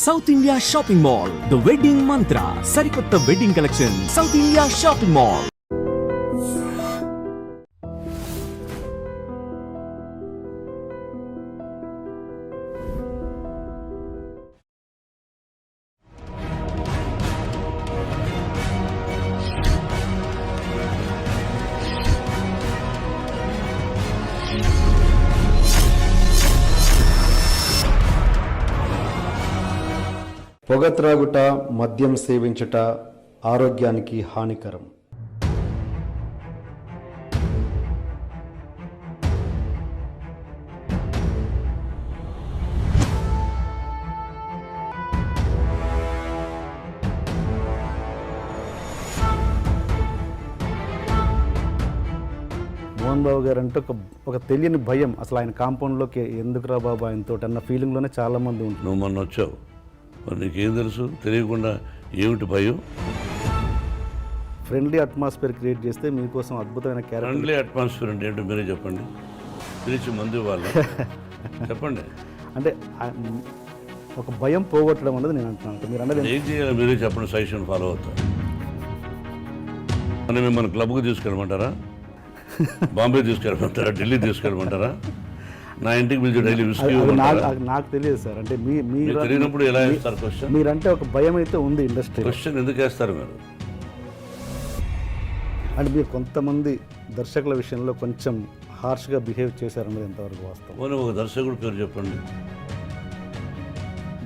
South India shopping mall, the wedding మంత్ర, సరికొత్త wedding collection, south India shopping mall. పొగ త్రాగుట, మద్యం సేవించుట ఆరోగ్యానికి హానికరం. మోహన్ బాబు గారు అంటే ఒక తెలియని భయం, అసలు ఆయన కాంపౌండ్లోకి ఎందుకురా బాబు ఆయనతో అన్న ఫీలింగ్లోనే చాలామంది ఉంటుంది. నువ్వు మొన్న వచ్చావు, మరి నీకేం తెలుసు? తెలియకుండా ఏమిటి భయం? ఫ్రెండ్లీ అట్మాస్ఫియర్ క్రియేట్ చేస్తే మీకోసం అద్భుతమైన క్యారెక్టర్. ఫ్రెండ్లీ అట్మాస్ఫియర్ అంటే ఏంటో మీరే చెప్పండి. పిలిచి మందు వాళ్ళ చెప్పండి. అంటే ఒక భయం పోగొట్టడం అన్నది నేను అంటున్నాను. మీరు అన్నది ఏం చేయాలి మీరే చెప్పండి, సజెషన్ ఫాలో అవుతారు. అని మిమ్మల్ని క్లబ్కు తీసుకెళ్ళమంటారా? బాంబే తీసుకెళ్ళమంటారా? ఢిల్లీ తీసుకెళ్ళమంటారా? నా ఇంటికి పిలిచి డైలీ విస్కీ నాకు తెలియదు సార్. అంటే మీరు తెలియనప్పుడు ఎలా వేస్తారు క్వశ్చన్? మీరంటే ఒక భయం అయితే ఉంది ఇండస్ట్రీ. క్వశ్చన్ ఎందుకు వేస్తారు మీరు? అంటే మీరు కొంతమంది దర్శకుల విషయంలో కొంచెం హార్ష్గా బిహేవ్ చేశారన్నది ఎంతవరకు వాస్తవం? పోనీ ఒక దర్శకుడు పేరు చెప్పండి.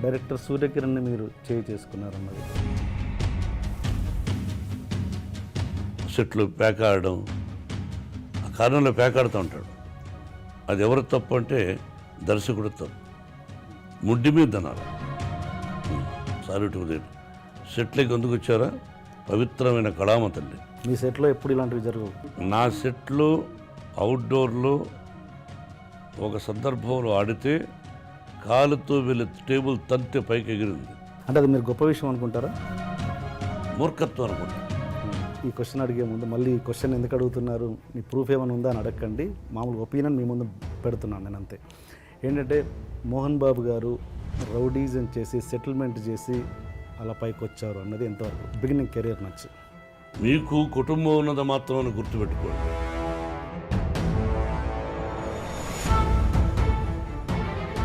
డైరెక్టర్ సూర్యకిరణ్ని మీరు చేసుకున్నారన్నది. సెట్లు ప్యాక్ ఆడడం, ఆ కారణంలో ప్యాక్ ఆడుతూ ఉంటాడు. అది ఎవరు తప్పు అంటే దర్శకుడు తప్పు. ముడ్డి మీద అన్నారు. Sorry to that. సెట్లకి ఎందుకు వచ్చారా? పవిత్రమైన కళామ తల్లి. మీ సెట్లో ఎప్పుడు ఇలాంటివి జరగవు? నా సెట్లో అవుట్డోర్లో ఒక సందర్భంలో ఆడితే కాలుతో వెళ్ళి టేబుల్ తంతే పైకి ఎగిరింది. అంటే అది మీరు గొప్ప విషయం అనుకుంటారా? మూర్ఖత్వం అనుకుంటా. ఈ క్వశ్చన్ అడిగే ముందు మళ్ళీ ఈ క్వశ్చన్ ఎందుకు అడుగుతున్నారు, మీ ప్రూఫ్ ఏమైనా ఉందా అని అడగండి. మామూలు ఒపీనియన్ మీ ముందు పెడుతున్నాను నేను, అంతే. ఏంటంటే మోహన్ బాబు గారు రౌడీజం చేసి సెటిల్మెంట్ చేసి అలా పైకి వచ్చారు అన్నది ఎంతవరకు బిగినింగ్ కెరీర్ నచ్చి? మీకు కుటుంబం ఉన్నది మాత్రం గుర్తుపెట్టుకోండి.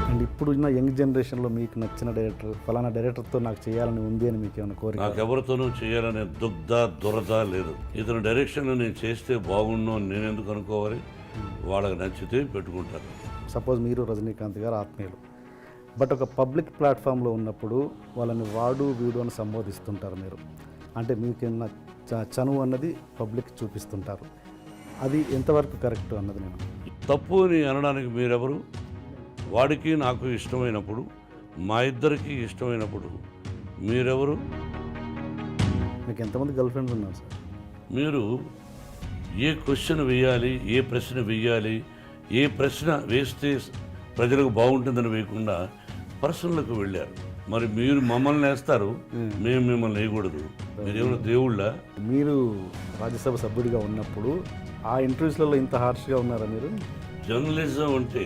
అండ్ ఇప్పుడున్న యంగ్ జనరేషన్లో మీకు నచ్చిన డైరెక్టర్, ఫలానా డైరెక్టర్తో నాకు చేయాలని ఉంది అని మీకు ఏమైనా కోరిక? నాకు ఎవరితోనూ చేయాలనే దురద లేదు. ఇతను డైరెక్షన్లో నేను చేస్తే బాగుండు అని నేను ఎందుకు అనుకోవాలి? వాళ్ళకి నచ్చితే పెట్టుకుంటారు. సపోజ్ మీరు రజనీకాంత్ గారు ఆత్మీయులు, బట్ ఒక పబ్లిక్ ప్లాట్ఫామ్లో ఉన్నప్పుడు వాళ్ళని వాడు వీడు అని సంబోధిస్తుంటారు మీరు. అంటే మీకున్న చనువు అన్నది పబ్లిక్ చూపిస్తుంటారు. అది ఎంతవరకు కరెక్ట్ అన్నది నేను తప్పు అని అనడానికి మీరెవరు? వాడికి నాకు ఇష్టమైనప్పుడు, మా ఇద్దరికి ఇష్టమైనప్పుడు మీరెవరు? మీకు ఎంతమంది గర్ల్ ఫ్రెండ్స్ ఉన్నారు సార్? మీరు ఏ క్వశ్చన్ వేయాలి, ఏ ప్రశ్న వేయాలి, ఏ ప్రశ్న వేస్తే ప్రజలకు బాగుంటుందని వేయకుండా పర్సనల్కి వెళ్ళారు. మరి మీరు మమ్మల్ని వేస్తారు, మేము మిమ్మల్ని వేయకూడదు. మీరేమైనా దేవుళ్ళ? మీరు రాజ్యసభ సభ్యుడిగా ఉన్నప్పుడు ఆ ఇంటర్వ్యూస్లలో ఇంత హార్ష్గా ఉన్నారా మీరు? జర్నలిజం అంటే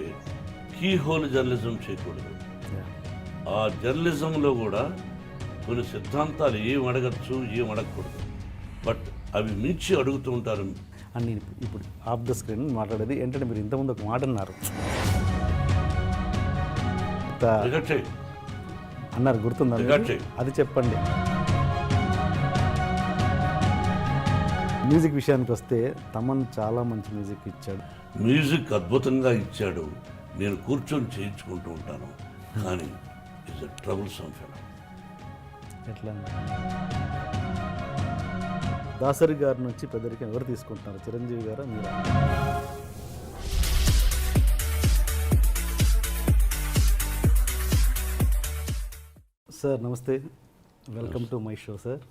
కీ హోల్ జర్నలిజం చేయకూడదు. ఆ జర్నలిజంలో కూడా కొన్ని సిద్ధాంతాలు ఏం అడగచ్చు, ఏం అడగకూడదు. బట్ అవి మించి అడుగుతూ ఉంటారు. అని నేను ఇప్పుడు ఆఫ్ ద స్క్రీన్ మాట్లాడేది ఏంటంటే, మీరు ఇంతకుముందు ఒక మాట అన్నారు, అన్నారు, గుర్తుందా? అది చెప్పండి. మ్యూజిక్ విషయానికి వస్తే తమన్ చాలా మంచి మ్యూజిక్ ఇచ్చాడు. మ్యూజిక్ అద్భుతంగా ఇచ్చాడు. నేను కూర్చొని చేయించుకుంటూ ఉంటాను. కానీ ఇట్స్ ఎ ట్రబుల్సమ్ ఫెలో. ఎట్లా? దాసరి గారి నుంచి పెద్దరికం ఎవరు తీసుకుంటున్నారు, చిరంజీవి గారా మీరా? సార్ నమస్తే, welcome to my show sir.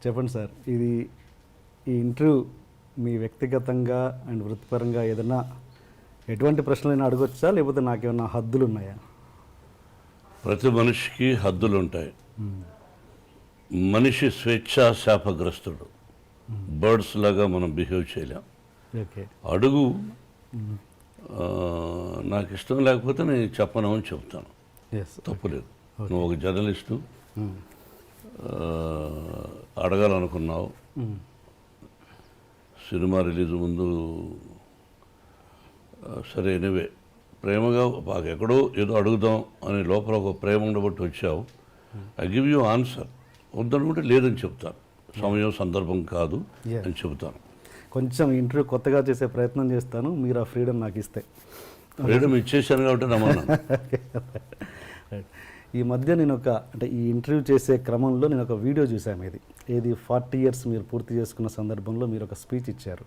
చెప్పండి సార్, ఈ ఇంటర్వ్యూ మీ వ్యక్తిగతంగా అండ్ వృత్తిపరంగా ఏదైనా ఎటువంటి ప్రశ్నలైనా అడగొచ్చా, లేకపోతే నాకేమన్నా హద్దులు ఉన్నాయా? ప్రతి మనిషికి హద్దులు ఉంటాయి. మనిషి స్వేచ్ఛా శాపగ్రస్తుడు. బర్డ్స్ లాగా మనం బిహేవ్ చేయలేం. అడుగు, నాకు ఇష్టం లేకపోతే నేను చెప్పను అని చెప్తాను. ఎస్. తప్పులేదు. నువ్వు ఒక జర్నలిస్టు, అడగాలనుకున్నావు, సినిమా రిలీజ్ ముందు సరే ఎనివే ప్రేమగా మాకు ఎక్కడో ఏదో అడుగుదాం అని లోపల ఒక ప్రేమ ఉండబట్టి వచ్చావు. I give you answer. వద్దనుకుంటే లేదని చెప్తాను, సమయం సందర్భం కాదు అని చెబుతాను. కొంచెం ఇంటర్వ్యూ కొత్తగా చేసే ప్రయత్నం చేస్తాను, మీరు ఆ ఫ్రీడమ్ నాకు ఇస్తే. ఫ్రీడమ్ ఇచ్చేసాను కాబట్టి నమ్మను. ఈ మధ్య నేను అంటే ఈ ఇంటర్వ్యూ చేసే క్రమంలో నేను ఒక వీడియో చూసాను. ఏది 40 years మీరు పూర్తి చేసుకున్న సందర్భంలో మీరు ఒక స్పీచ్ ఇచ్చారు.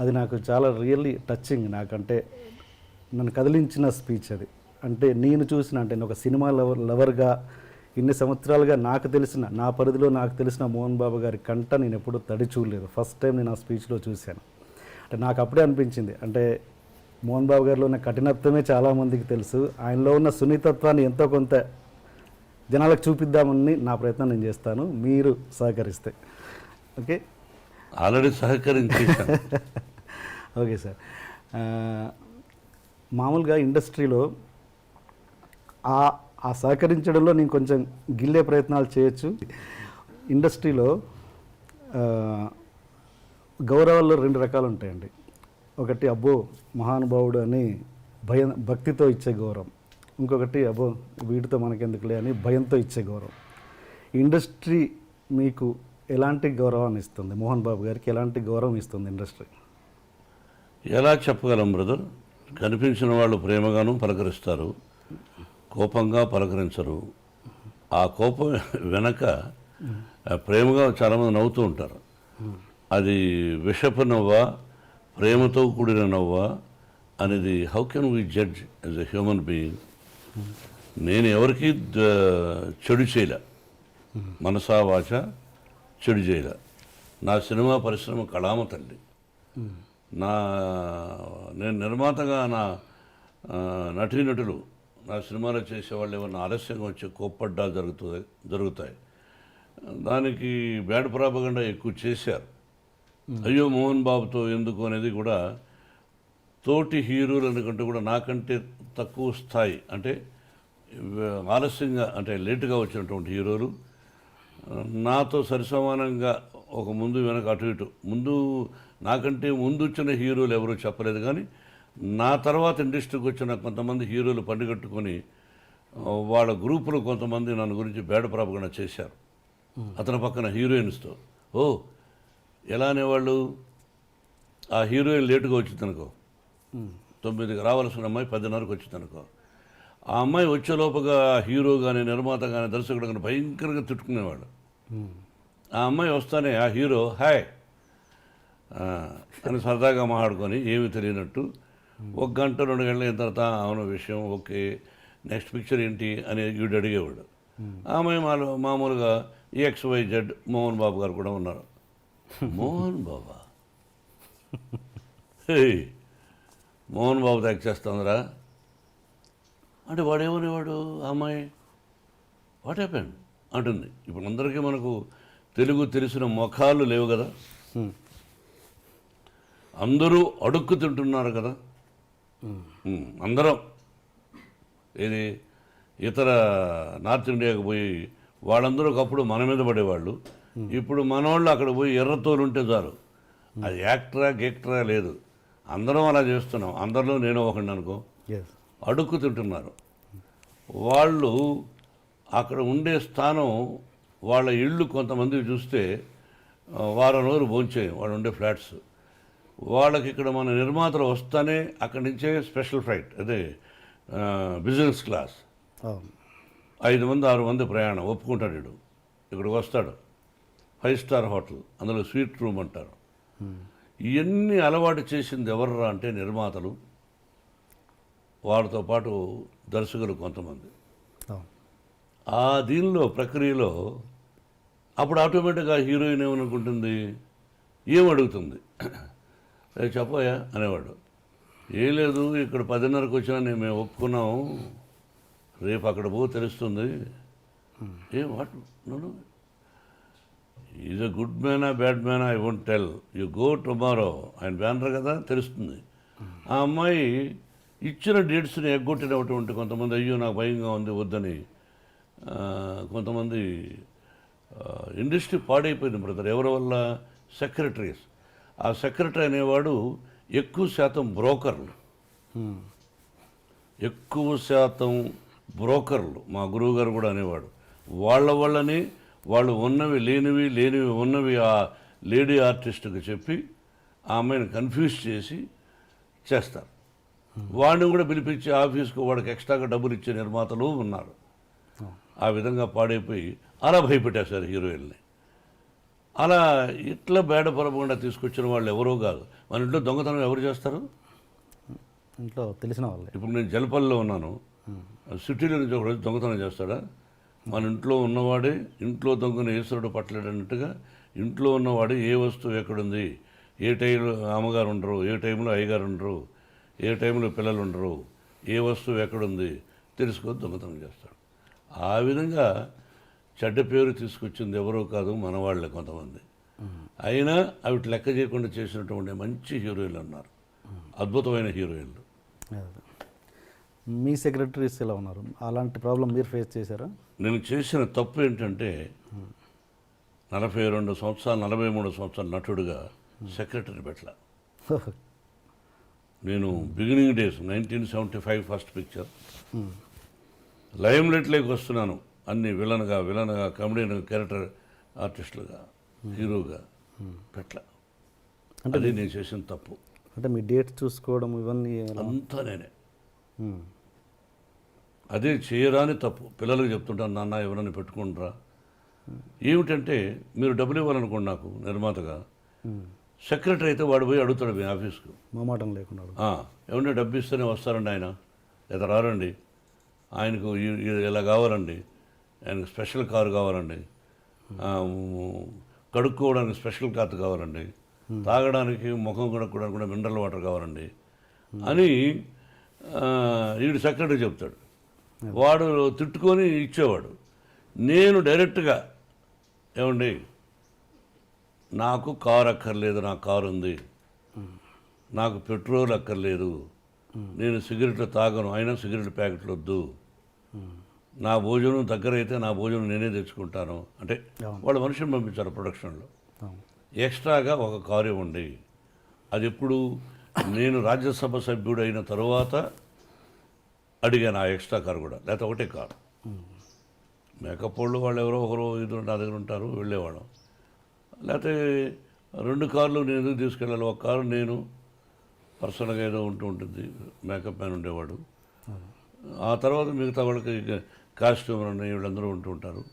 అది నాకు చాలా రియల్లీ టచింగ్. నాకంటే నన్ను కదిలించిన స్పీచ్ అది. అంటే నేను చూసిన, అంటే నేను ఒక సినిమా లవర్గా ఇన్ని సంవత్సరాలుగా నాకు తెలిసిన, నా పరిధిలో నాకు తెలిసిన మోహన్ బాబు గారి కంట నేను ఎప్పుడూ తడి చూడలేదు. ఫస్ట్ టైం నేను ఆ స్పీచ్లో చూశాను. అంటే నాకు అప్పుడే అనిపించింది, అంటే మోహన్ బాబు గారిలో ఉన్న కఠినత్వమే చాలామందికి తెలుసు, ఆయనలో ఉన్న సున్నితత్వాన్ని ఎంతో కొంత జనాలకు చూపిద్దామని నా ప్రయత్నం నేను చేస్తాను, మీరు సహకరిస్తే. ఓకే, ఆల్రెడీ సహకరించేసాను. Okay sir. మామూలుగా ఇండస్ట్రీలో ఆ సహకరించడంలో నేను కొంచెం గిల్లే ప్రయత్నాలు చేయొచ్చు. ఇండస్ట్రీలో గౌరవాల్లో 2 రకాలు ఉంటాయండి. ఒకటి అబ్బో మహానుభావుడు అని భక్తితో ఇచ్చే గౌరవం, ఇంకొకటి అబ్బో వీటితో మనకెందుకులే అని భయంతో ఇచ్చే గౌరవం. ఇండస్ట్రీ మీకు ఎలాంటి గౌరవాన్ని ఇస్తుంది? మోహన్ బాబు గారికి ఎలాంటి గౌరవం ఇస్తుంది ఇండస్ట్రీ? ఎలా చెప్పగలం బ్రదర్? కనిపించిన వాళ్ళు ప్రేమగాను పలకరిస్తారు, కోపంగా పలకరించరు. ఆ కోపం వెనక ప్రేమగా చాలామంది నవ్వుతూ ఉంటారు. అది విషపు నవ్వా, ప్రేమతో కూడిన నవ్వా అనేది how can we judge as a human being? నేను ఎవరికి చెడు చేయలే, మనసా వాచ చెడు చేయలే. నా సినిమా పరిశ్రమ కళామతండి. నేను నిర్మాతగా నా నటీనటులు నా సినిమాలో చేసేవాళ్ళు ఏమన్నా ఆలస్యంగా వచ్చి కోప్పడ్డాలు జరుగుతాయి. దానికి బ్యాడ్ ప్రాపగండా ఎక్కువ చేశారు. అయ్యో మోహన్ బాబుతో ఎందుకు అనేది కూడా తోటి హీరోలు అనుకుంటే కూడా నాకంటే తక్కువ స్థాయి, అంటే ఆలస్యంగా అంటే లేటుగా వచ్చినటువంటి హీరోలు నాతో సరిసమానంగా ఒక ముందు వెనక అటు ఇటు నాకంటే ముందు వచ్చిన హీరోలు ఎవరూ చెప్పలేదు. కానీ నా తర్వాత ఇండస్ట్రీకి వచ్చిన కొంతమంది హీరోలు పండుగట్టుకొని వాళ్ళ గ్రూపులో కొంతమంది నన్ను గురించి బ్యాడ్ ప్రాపగండా చేశారు. అతని పక్కన హీరోయిన్స్తో ఎలా అనేవాళ్ళు, ఆ హీరోయిన్ లేటుగా వచ్చిందనుకో, 9కి రావాల్సిన అమ్మాయి 10:30కి వచ్చిందనుకో, ఆ అమ్మాయి వచ్చేలోపుగా హీరో కానీ నిర్మాత కానీ దర్శకుడు కానీ భయంకరంగా తిట్టుకునేవాడు. ఆ అమ్మాయి వస్తానే ఆ హీరో హాయ్ అని సరదాగా మాట్లాడుకొని ఏమీ తెలియనట్టు 1 గంట 2 గంటల అయిన తర్వాత అవును విషయం ఓకే, నెక్స్ట్ పిక్చర్ ఏంటి అని వీడు అడిగేవాడు. ఆ అమ్మాయి మామూలుగా XYZ మోహన్ బాబు గారు కూడా ఉన్నారు. మోహన్ బాబా, మోహన్ బాబు యాక్ట్ చేస్తుందిరా అంటే వాడేమనేవాడు, ఆ అమ్మాయి వాట్ హ్యాపెండ్ అంటుంది. ఇప్పుడు అందరికీ మనకు తెలుగు తెలిసిన ముఖాలు లేవు కదా, అందరూ అడుక్కు తింటున్నారు కదా. అందరం ఇది ఇతర నార్త్ ఇండియాకి పోయి వాళ్ళందరూ ఒకప్పుడు మన మీద పడేవాళ్ళు, ఇప్పుడు మనవాళ్ళు అక్కడ పోయి ఎర్రతోలు ఉంటే చాలు, అది యాక్టరా గేక్టరా లేదు, అందరం అలా చేస్తున్నాం. అందరిలో నేను ఒకటి అనుకో, అడుక్కు తింటున్నారు. వాళ్ళు అక్కడ ఉండే స్థానం, వాళ్ళ ఇళ్ళు కొంతమంది చూస్తే వారం రోజులు భోంచేయం వాళ్ళు ఉండే ఫ్లాట్స్. వాళ్ళకి ఇక్కడ మన నిర్మాతలు వస్తానే అక్కడి నుంచే స్పెషల్ ఫ్లైట్, అదే బిజినెస్ క్లాస్, 5 మంది 6 మంది ప్రయాణం ఒప్పుకుంటాడు. వీడు ఇక్కడికి వస్తాడు, 5 స్టార్ హోటల్, అందులో స్వీట్ రూమ్ అంటారు. ఇవన్నీ అలవాటు చేసింది ఎవర్రా అంటే నిర్మాతలు, వారితో పాటు దర్శకులు కొంతమంది. ఆ దీనిలో ప్రక్రియలో అప్పుడు ఆటోమేటిక్గా హీరోయిన్ ఏమనుకుంటుంది, ఏమడుగుతుంది, చెప్పోయా అనేవాడు. ఏం లేదు ఇక్కడ 10:30కి వచ్చినా మేము ఒప్పుకున్నాము, రేపు అక్కడ తెలుస్తుంది. ఏ what no, is a good మ్యానా బ్యాడ్ మ్యానా I won't tell, you go tomorrow, ఆయన బ్యానర్ కదా తెలుస్తుంది. ఆ అమ్మాయి ఇచ్చిన డేట్స్ని ఎగ్గొట్టినటువంటి కొంతమంది అయ్యో నాకు భయంగా ఉంది వద్దని కొంతమంది ఇండస్ట్రీ పాడైపోయింది బ్రదర్. ఎవరి వల్ల? సెక్రటరీస్. ఆ సెక్రటరీ అనేవాడు ఎక్కువ శాతం బ్రోకర్లు, ఎక్కువ శాతం బ్రోకర్లు. మా గురువు గారు కూడా అనేవాడు వాళ్ళ వల్లనే వాళ్ళు ఉన్నవి లేనివి, లేనివి ఉన్నవి ఆ లేడీ ఆర్టిస్ట్కి చెప్పి ఆ అమ్మాయిని కన్ఫ్యూజ్ చేసి చేస్తారు. వాడిని కూడా పిలిపించి ఆఫీస్కు వాడికి ఎక్స్ట్రాగా డబ్బులు ఇచ్చే నిర్మాతలు ఉన్నారు. ఆ విధంగా పాడైపోయి అలా భయపెట్టేశారు హీరోయిన్ని. అలా ఇట్లా బేడపరపకుండా తీసుకొచ్చిన వాళ్ళు ఎవరో కాదు. మన ఇంట్లో దొంగతనం ఎవరు చేస్తారు? ఇంట్లో తెలిసిన వాళ్ళే. ఇప్పుడు నేను జలపల్లిలో ఉన్నాను, సిటీలో నుంచి ఒకరోజు దొంగతనం చేస్తాడా? మన ఇంట్లో ఉన్నవాడే ఇంట్లో దొంగను ఈశ్వరుడు పట్టలేడన్నట్టుగా ఇంట్లో ఉన్నవాడు ఏ వస్తువు ఎక్కడుంది, ఏ టైంలో అమ్మగారు ఉండరు, ఏ టైంలో అయ్యగారు ఉండరు, ఏ టైంలో పిల్లలు ఉండరు, ఏ వస్తువు ఎక్కడుంది తెలుసుకొని దొంగతనం చేస్తాడు. ఆ విధంగా చెడ్డ పేరు తీసుకొచ్చింది ఎవరో కాదు, మన వాళ్ళే కొంతమంది. అయినా అవి లెక్క చేయకుండా చేసినటువంటి మంచి హీరోయిన్లు ఉన్నారు, అద్భుతమైన హీరోయిన్లు. మీ సెక్రటరీస్ ఎలా ఉన్నారు? అలాంటి ప్రాబ్లం మీరు ఫేస్ చేశారా? నేను చేసిన తప్పు ఏంటంటే 42 సంవత్సరాలు 43 సంవత్సరాల నటుడుగా సెక్రటరీ పెట్టల. నేను beginning days 1975 first picture lime లైట్లోకి వస్తున్నాను, అన్ని విలన్గా కమెడియన్ క్యారెక్టర్ ఆర్టిస్టులుగా హీరోగా పెట్టల. అంటే అది నేను చేసిన తప్పు. అంటే మీ డేట్ చూసుకోవడం ఇవన్నీ అంతా నేనే. అదే చేయరాని తప్పు. పిల్లలకు చెప్తుంటాను, నాన్న ఎవరైనా పెట్టుకుంటారా? ఏమిటంటే మీరు డబ్బులు ఇవ్వాలనుకోండి నాకు నిర్మాతగా, సెక్రటరీ అయితే వాడు పోయి అడుగుతాడు మీ ఆఫీస్కు, మామాటం లేకుండా ఏమన్నా డబ్బు ఇస్తేనే వస్తారండి ఆయన, లేదా రారండి, ఆయనకు ఇలా కావాలండి, ఆయనకు స్పెషల్ కారు కావాలండి, కడుక్కోవడానికి స్పెషల్ కారు కావాలండి, తాగడానికి ముఖం కడుక్కోవడానికి కూడా మినరల్ వాటర్ కావాలండి అని వీడు సెక్రటరీ చెప్తాడు. వాడు తిట్టుకొని ఇచ్చేవాడు. నేను డైరెక్ట్గా ఏమండి నాకు కారు అక్కర్లేదు, నాకు కారు ఉంది, నాకు పెట్రోల్ అక్కర్లేదు, నేను సిగరెట్లు తాగను, అయినా సిగరెట్ ప్యాకెట్లు వద్దు, నా భోజనం దగ్గర అయితే నా భోజనం నేనే తెచ్చుకుంటాను అంటే వాళ్ళు మనిషిని పంపించారు ప్రొడక్షన్లో. ఎక్స్ట్రాగా ఒక కారు ఇవ్వండి. అది ఎప్పుడు నేను రాజ్యసభ సభ్యుడు అయిన తర్వాత అడిగాను ఆ ఎక్స్ట్రా కారు కూడా, లేకపోతే ఒకటే కారు. మేకప్ వాళ్ళు ఎవరో ఒకరు ఇది నా దగ్గర ఉంటారు, వెళ్ళేవాళ్ళం. లేకపోతే 2 కార్లు నేను ఎందుకు తీసుకెళ్ళాలి, ఒక కారు నేను పర్సనల్గా ఏదో ఉంటుంది, మేకప్ మ్యాన్ ఉండేవాడు. ఆ తర్వాత మిగతా వాళ్ళకి కాస్ట్యూమర్ అని వీళ్ళందరూ ఉంటూ ఉంటారు.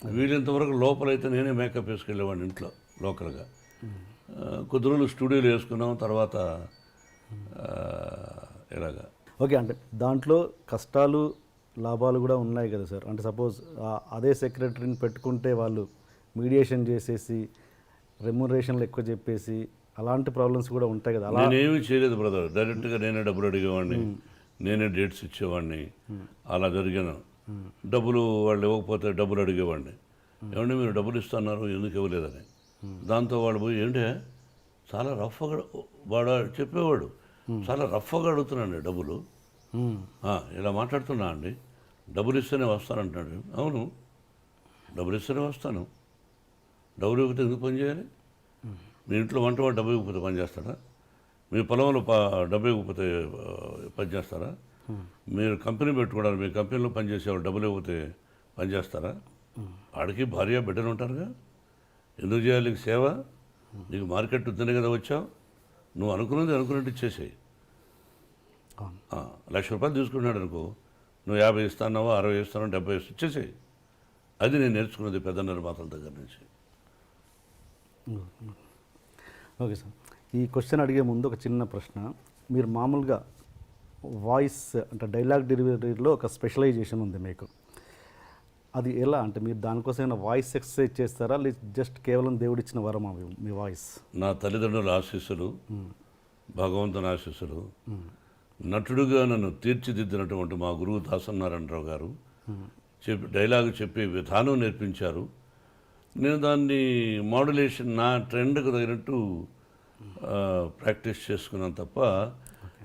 వీళ్ళంతవరకు లోపలైతే నేనే మేకప్ వేసుకెళ్ళేవాడిని ఇంట్లో లోకల్గా. కొద్ది రోజులు స్టూడియోలో వేసుకున్నాం, తర్వాత ఇలాగా. ఓకే, అంటే దాంట్లో కష్టాలు లాభాలు కూడా ఉన్నాయి కదా సార్. అంటే సపోజ్ అదే సెక్రటరీని పెట్టుకుంటే వాళ్ళు మీడియేషన్ చేసేసి రెమ్యునరేషన్లు ఎక్కువ చెప్పేసి అలాంటి ప్రాబ్లమ్స్ కూడా ఉంటాయి కదా. అలా నేనేమీ చేయలేదు బ్రదర్, డైరెక్ట్గా నేనే డబ్బులు అడిగేవాడిని, నేనే డేట్స్ ఇచ్చేవాడిని. అలా జరిగాను. డబ్బులు వాళ్ళు ఇవ్వకపోతే డబ్బులు అడిగేవాడిని, ఏమంటే మీరు డబ్బులు ఇస్తున్నారు ఎందుకు ఇవ్వలేదని. దాంతో వాడు పోయి ఏంటే చాలా రఫ్గా వాడు చెప్పేవాడు, చాలా రఫ్గా అడుగుతున్నాండి డబ్బులు, ఇలా మాట్లాడుతున్నా అండి, డబ్బులు ఇస్తేనే వస్తానంటాడు. అవును, డబ్బులు ఇస్తేనే వస్తాను, డబ్బులు ఇవ్వకపోతే ఎందుకు పని చేయాలి? మీ ఇంట్లో వంటవాడు డబ్బు ఇవ్వకపోతే పని చేస్తారా? మీ పొలంలో డబ్బు ఇవ్వకపోతే పని చేస్తారా? మీరు కంపెనీ పెట్టుకోవడానికి మీ కంపెనీలో పనిచేసేవాళ్ళు డబ్బులు ఇవ్వకపోతే పని చేస్తారా? వాడికి భార్య బిడ్డలు ఉంటారుగా, ఎందుకు చేయాలి నీకు సేవ? నీకు మార్కెట్ ఉందనే కదా వచ్చావు, నువ్వు అనుకున్నట్టు ఇచ్చేసేయి. 1,00,000 రూపాయలు తీసుకున్నాడు అనుకో, నువ్వు 50 ఇస్తాన్నావా, 60 ఇస్తానో, 70 ఇచ్చేసేయి. అది నేను నేర్చుకున్నది పెద్ద నిర్మాతల దగ్గర నుంచి. ఓకే సార్, ఈ క్వశ్చన్ అడిగే ముందు ఒక చిన్న ప్రశ్న. మీరు మామూలుగా వాయిస్ అంటే డైలాగ్ డెలివరీలో ఒక స్పెషలైజేషన్ ఉంది మీకు, అది ఎలా? అంటే మీరు దానికోసం ఏమైనా వాయిస్ ఎక్సర్సైజ్ చేస్తారా, లేదు జస్ట్ కేవలం దేవుడిచ్చిన వరం మీ వాయిస్? నా తల్లిదండ్రుల ఆశీస్సులు, భగవంతుని ఆశీస్సులు, నటుడుగా నన్ను తీర్చిదిద్దినటువంటి మా గురువు దాసనారాయణరావు గారు డైలాగ్ చెప్పే విధానం నేర్పించారు. నేను దాన్ని మోడ్యులేషన్ నా ట్రెండ్కు తగినట్టు ప్రాక్టీస్ చేసుకున్నాను తప్ప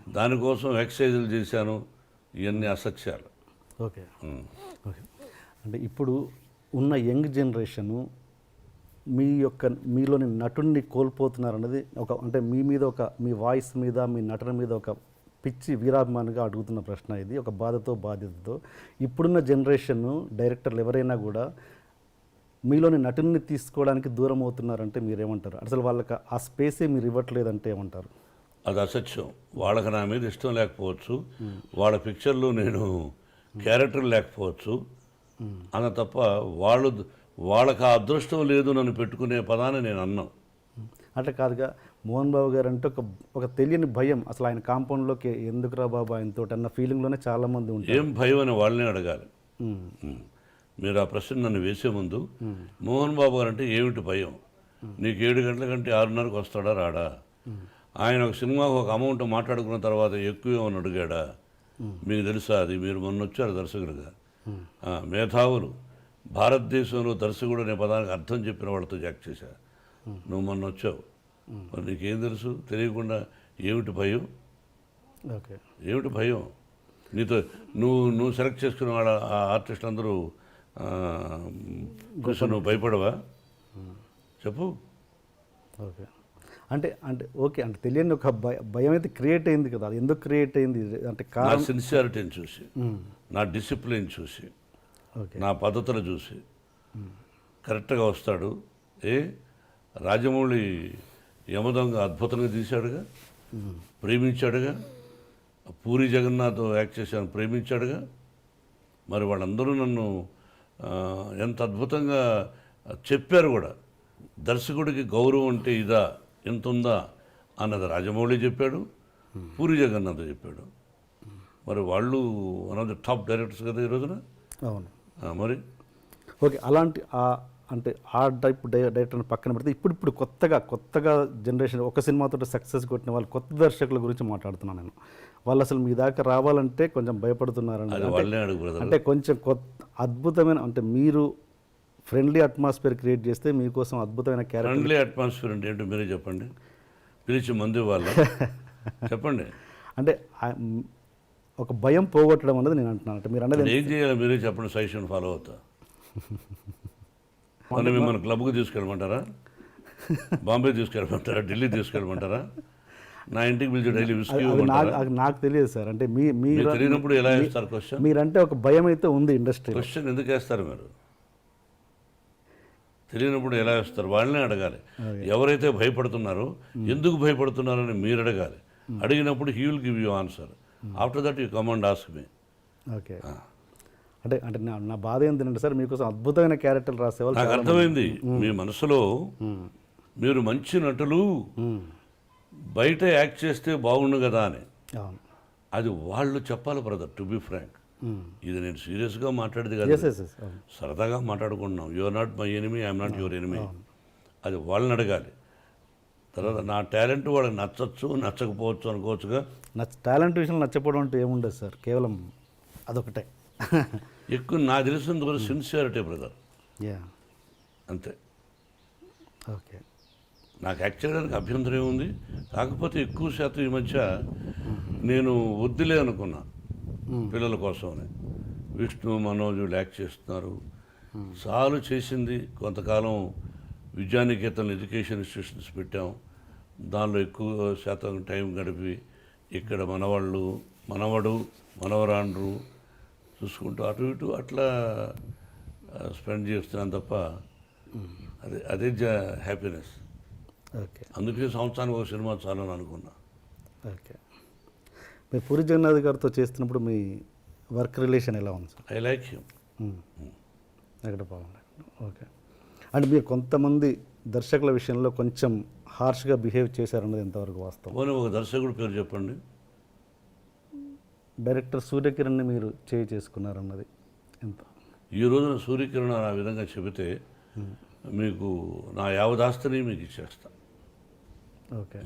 దానికోసం ఎక్సర్సైజులు చేశాను, ఇవన్నీ అసత్యాలు. Okay okay. అంటే ఇప్పుడు ఉన్న యంగ్ జనరేషను మీలోని నటుడిని కోల్పోతున్నారన్నది అంటే మీ మీద మీ వాయిస్ మీద, మీ నటన మీద ఒక పిచ్చి వీరాభిమానిగా అడుగుతున్న ప్రశ్న ఇది, ఒక బాధ్యతతో. ఇప్పుడున్న జనరేషన్ డైరెక్టర్లు ఎవరైనా కూడా మీలోని నటుడిని తీసుకోవడానికి దూరం అవుతున్నారంటే మీరేమంటారు? అసలు వాళ్ళకి ఆ స్పేసే మీరు ఇవ్వట్లేదంటే ఏమంటారు? అది అసత్యం. వాళ్ళకి నా మీద ఇష్టం లేకపోవచ్చు, వాళ్ళ పిక్చర్లో నేను క్యారెక్టర్ లేకపోవచ్చు అన్న తప్ప వాళ్ళకి ఆ అదృష్టం లేదు నన్ను పెట్టుకునే పదాన్ని నేను అన్నాను. అట్లా కాదుగా, మోహన్ బాబు గారు అంటే ఒక తెలియని భయం, అసలు ఆయన కాంపౌండ్లోకి ఎందుకురా బాబు ఆయనతో అన్న ఫీలింగ్లోనే చాలామంది ఉంటారు. ఏం భయం అని వాళ్ళనే అడగాలి. మీరు ఆ ప్రశ్న నన్ను వేసే ముందు మోహన్ బాబు గారు అంటే ఏమిటి భయం, నీకు 7 గంటల కంటే 6:30కు వస్తాడా రాడా, ఆయన ఒక సినిమాకు ఒక అమౌంట్ మాట్లాడుకున్న తర్వాత ఎక్కువ ఏమని అడిగాడా, మీకు తెలుసా? అది మీరు మొన్న వచ్చారు దర్శకుడిగా, మేధావులు భారతదేశంలో దర్శకుడు అనే పదానికి అర్థం చెప్పిన వాళ్ళతో యాక్ట్ చేశారు. నువ్వు మొన్న వచ్చావు, మరి నీకేం తెలుసు? తెలియకుండా ఏమిటి భయం? ఓకే, ఏమిటి భయం? నీతో నువ్వు సెలెక్ట్ చేసుకున్న వాళ్ళ ఆర్టిస్టులు అందరూ కోసం నువ్వు భయపడవా? చెప్పు. ఓకే, అంటే ఓకే, అంటే తెలియని ఒక భయం అయితే క్రియేట్ అయింది కదా, అది ఎందుకు క్రియేట్ అయింది? అంటే నా సిన్సియారిటీని చూసి, నా డిసిప్లిన్ చూసి, నా పద్ధతులు చూసి కరెక్ట్గా వస్తాడు. రాజమౌళి యమదొంగ అద్భుతంగా తీశాడుగా, ప్రేమించాడుగా. పూరి జగన్నాథ్ యాక్ట్ చేశాను, ప్రేమించాడుగా. మరి వాళ్ళందరూ నన్ను ఎంత అద్భుతంగా చెప్పారు కూడా. దర్శకుడికి గౌరవం అంటే ఇదా, ఎంత ఉందా అన్నది రాజమౌళి చెప్పాడు, పూరి జగన్నాథ్ చెప్పాడు. మరి వాళ్ళు one of the top directors కదా ఈ రోజున. అవును, మరి ఓకే. అలాంటి అంటే ఆ టైప్ డైరెక్టర్ని పక్కన పెడితే ఇప్పుడు కొత్తగా జనరేషన్ ఒక సినిమాతో సక్సెస్ కొట్టిన వాళ్ళు కొత్త దర్శకుల గురించి మాట్లాడుతున్నాను నేను. వాళ్ళు అసలు మీ దాకా రావాలంటే కొంచెం భయపడుతున్నారండి. అంటే కొంచెం అద్భుతమైన, అంటే మీరు ఫ్రెండ్లీ అట్మాస్ఫియర్ క్రియేట్ చేస్తే మీకోసం అద్భుతమైన క్యారెక్టర్. ఫ్రెండ్లీ అట్మాస్ఫియర్ అంటే ఏంటో మీరే చెప్పండి, పిలిచి మంది వాళ్ళ చెప్పండి. అంటే ఒక భయం పోగొట్టడం అన్నది నేను అంటున్నాను. అంటే మీరు అన్నది ఏం చేయాలి మీరే చెప్పండి, సజెషన్ ఫాలో అవుతా. మనం మిమ్మల్ని క్లబ్కి తీసుకెళ్ళమంటారా, బాంబే తీసుకెళ్ళమంటారా, ఢిల్లీ తీసుకెళ్ళమంటారా, నా ఇంటికి పిలిచి డైలీ విస్కీ నాకు తెలియదు సార్. అంటే మీరు తెలియనప్పుడు ఎలా వేస్తారు క్వశ్చన్? మీరంటే ఒక భయం అయితే ఉంది ఇండస్ట్రీ. క్వశ్చన్ ఎందుకు వేస్తారు మీరు? తెలియనప్పుడు ఎలా వేస్తారు? వాళ్ళనే అడగాలి. ఎవరైతే భయపడుతున్నారో ఎందుకు భయపడుతున్నారని మీరు అడగాలి. అడిగినప్పుడు he will give you answer. After that you come and ask me. Okay, అంటే నా బాధ ఏంటంటే సార్, మీకోసం అద్భుతమైన క్యారెక్టర్లు రాసేవాళ్ళు. నాకు అర్థమైంది మీ మనసులో. మీరు మంచి నటులు, బయట యాక్ట్ చేస్తే బాగుండు కదా అని. అది వాళ్ళు చెప్పాలి బ్రదర్, టు బి ఫ్రాంక్. ఇది నేను సీరియస్గా మాట్లాడేది కదా, సరదాగా మాట్లాడుకుంటున్నాం. You are not my enemy, I'm not your enemy. అది వాళ్ళని అడగాలి. తర్వాత నా టాలెంట్ వాళ్ళకి నచ్చచ్చు, నచ్చకపోవచ్చు అనుకోవచ్చుగా. టాలెంట్ విషయంలో నచ్చకపోవడం అంటే ఏముండదు సార్, కేవలం అదొకటే. ఎక్కువ నాకు తెలిసినంత వరకు సిన్సియారిటీ బ్రదర్, అంతే. ఓకే, నాకు యాక్ట్ చేయడానికి అభ్యంతరం ఏముంది? కాకపోతే ఎక్కువ శాతం ఈ మధ్య నేను వద్దులే అనుకున్నా పిల్లల కోసమని. విష్ణు, మనోజ్ యాక్ట్ చేస్తున్నారు, చాలు చేసింది. కొంతకాలం విద్యానికేతన్ ఎడ్యుకేషన్ ఇన్స్టిట్యూషన్స్ పెట్టాం, దానిలో ఎక్కువ శాతం టైం గడిపి ఇక్కడ మనవడు మనవరాండ్రు చూసుకుంటూ అటు ఇటు అట్లా స్పెండ్ చేస్తున్నాను తప్ప అదే హ్యాపీనెస్. ఓకే, అందుకే సంవత్సరానికి ఒక సినిమా చాలని అనుకున్నా. ఓకే, మీరు పూరి జగన్నాథ్ గారితో చేస్తున్నప్పుడు మీ వర్క్ రిలేషన్ ఎలా ఉంది సార్? I like him. ఎక్కడ బాగుంది. ఓకే, అంటే మీరు కొంతమంది దర్శకుల విషయంలో కొంచెం హార్ష్గా బిహేవ్ చేశారన్నది ఎంతవరకు వాస్తవం? పోనీ ఒక దర్శకుడు పేరు చెప్పండి. డైరెక్టర్ సూర్యకిరణ్ని మీరు చేసుకున్నారన్నది ఎంత? ఈ రోజున సూర్యకిరణ్ ఆ విధంగా చెబితే మీకు నా యావదాస్తిని మీకు ఇచ్చేస్తా. ఓకే,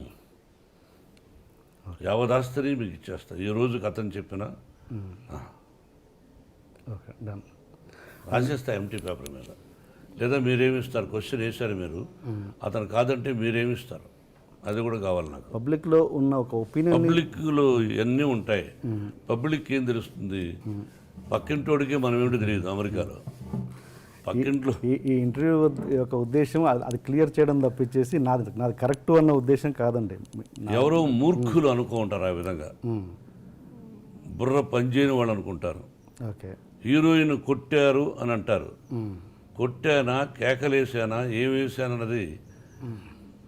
యావదాస్తిని మీకు ఇచ్చేస్తా ఈ రోజుకి అతను చెప్పిన. Okay, done. రాసేస్తా ఎంటీ పేపర్ మీద. లేదా మీరేమిస్తారు? క్వశ్చన్ వేశారు మీరు, అతను కాదంటే మీరేమిస్తారు? అది కూడా కావాలి నాకు. పబ్లిక్లో ఉన్న ఒక ఒపీనియన్ పబ్లిక్లో ఇవన్నీ ఉంటాయి. పబ్లిక్ ఏం తెలుస్తుంది? పక్కింటోడికి మనం ఏమిటి తెలియదు. అమెరికాలో పక్కింట్లో ఈ ఇంటర్వ్యూ యొక్క ఉద్దేశం అది క్లియర్ చేయడం తప్పించేసి నాది కరెక్ట్ అన్న ఉద్దేశం కాదండి. ఎవరో మూర్ఖులు అనుకుంటారు ఆ విధంగా. బుర్ర పనిచేయని వాళ్ళు అనుకుంటారు. ఓకే. హీరోయిన్ కొట్టారు అని అంటారు. కొట్టానా, కేకలేసానా, ఏం వేసానన్నది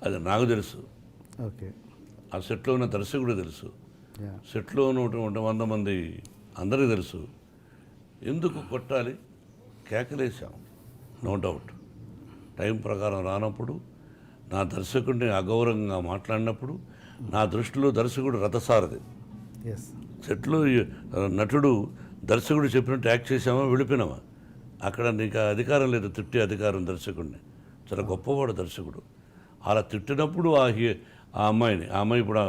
అది నాకు తెలుసు. ఓకే. ఆ సెట్లో ఉన్న దర్శకుడు తెలుసు. యా. సెట్లో ఉన్నటువంటి 100 మంది అందరికీ తెలుసు. ఎందుకు కొట్టాలి? కేకలేసాం, నో డౌట్. టైం ప్రకారం రానప్పుడు, నా దర్శకుడిని అగౌరవంగా మాట్లాడినప్పుడు, నా దృష్టిలో దర్శకుడు రథసారథి. ఎస్. సెట్లో నటుడు దర్శకుడు చెప్పినట్టు యాక్ట్ చేసామా, వెళ్ళిపోయినామా? అక్కడ నీకు అధికారం లేదు తిట్టే అధికారం దర్శకుడిని. చాలా గొప్పవాడు దర్శకుడు. అలా తిట్టినప్పుడు ఆ అమ్మాయి ఇప్పుడు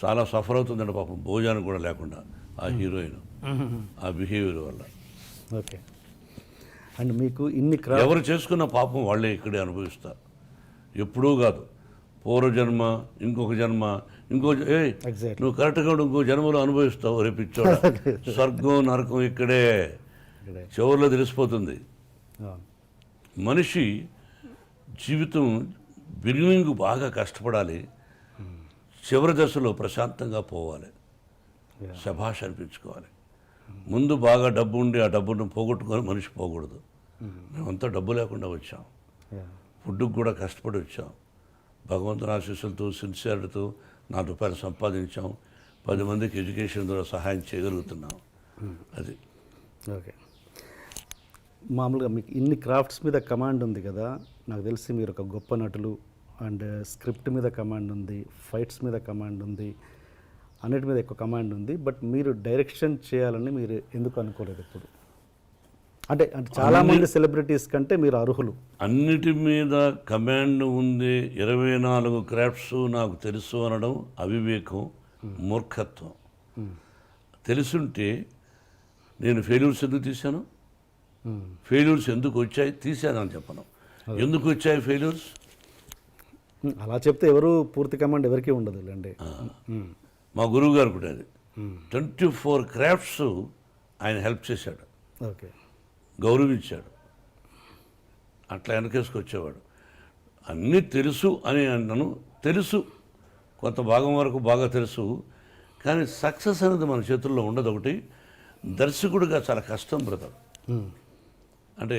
చాలా సఫర్ అవుతుందండి పాపం, భోజనం కూడా లేకుండా ఆ హీరోయిన్ ఆ బిహేవియర్ వల్ల. ఓకే. అండ్ మీకు ఇన్ని ఎవరు చేసుకున్న పాపం వాళ్ళే ఇక్కడే అనుభవిస్తారు. ఎప్పుడూ కాదు, పూర్వజన్మ, ఇంకొక జన్మ, Exactly. నువ్వు కరెక్ట్గా ఇంకో జన్మలో అనుభవిస్తావు రేపిచ్చోడ. స్వర్గం నరకం ఇక్కడే చివరిలో తెలిసిపోతుంది. మనిషి జీవితం బిగినింగ్ బాగా కష్టపడాలి, చివరి దశలో ప్రశాంతంగా పోవాలి, శభాష్ అనిపించుకోవాలి. ముందు బాగా డబ్బు ఉండి ఆ డబ్బును పోగొట్టుకొని మనిషి పోకూడదు. మేమంతా డబ్బు లేకుండా వచ్చాం, ఫుడ్కి కూడా కష్టపడి వచ్చాం. భగవంతుని ఆశీస్సులతో సిన్సియారిటీతో ₹4 సంపాదించాం. 10 మందికి ఎడ్యుకేషన్ ద్వారా సహాయం చేయగలుగుతున్నాం. అది ఓకే. మామూలుగా మీకు ఇన్ని క్రాఫ్ట్స్ మీద కమాండ్ ఉంది కదా, నాకు తెలిసి మీరు ఒక గొప్ప నటులు. అండ్ స్క్రిప్ట్ మీద కమాండ్ ఉంది, ఫైట్స్ మీద కమాండ్ ఉంది, అన్నిటి మీద ఎక్కువ కమాండ్ ఉంది. బట్ మీరు డైరెక్షన్ చేయాలని మీరు ఎందుకు అనుకోలేదు ఎప్పుడు? అంటే చాలామంది సెలబ్రిటీస్ కంటే మీరు అర్హులు. అన్నిటి మీద కమాండ్ ఉంది. 24 క్రాఫ్ట్స్ నాకు తెలుసు అనడం అవివేకం, మూర్ఖత్వం. తెలుసుంటే నేను ఫెయిల్యూర్స్ ఎందుకు తీశాను? ఫెయిల్యూర్స్ ఎందుకు వచ్చాయి తీశానని చెప్పను. ఎందుకు వచ్చాయి ఫెయిల్యూర్స్? అలా చెప్తే ఎవరు పూర్తి కమాండ్ ఎవరికీ ఉండదు అండి. మా గురువు గారు కూడా అది 24 క్రాఫ్ట్స్ ఆయన హెల్ప్ చేశాడు, ఓకే, గౌరవించాడు, అట్లా వెనకేసుకొచ్చేవాడు. అన్నీ తెలుసు అని అన్నాను. తెలుసు, కొంత భాగం వరకు బాగా తెలుసు, కానీ సక్సెస్ అనేది మన చేతుల్లో ఉండదు. ఒకటి దర్శకుడిగా చాలా కష్టం బ్రదర్. అంటే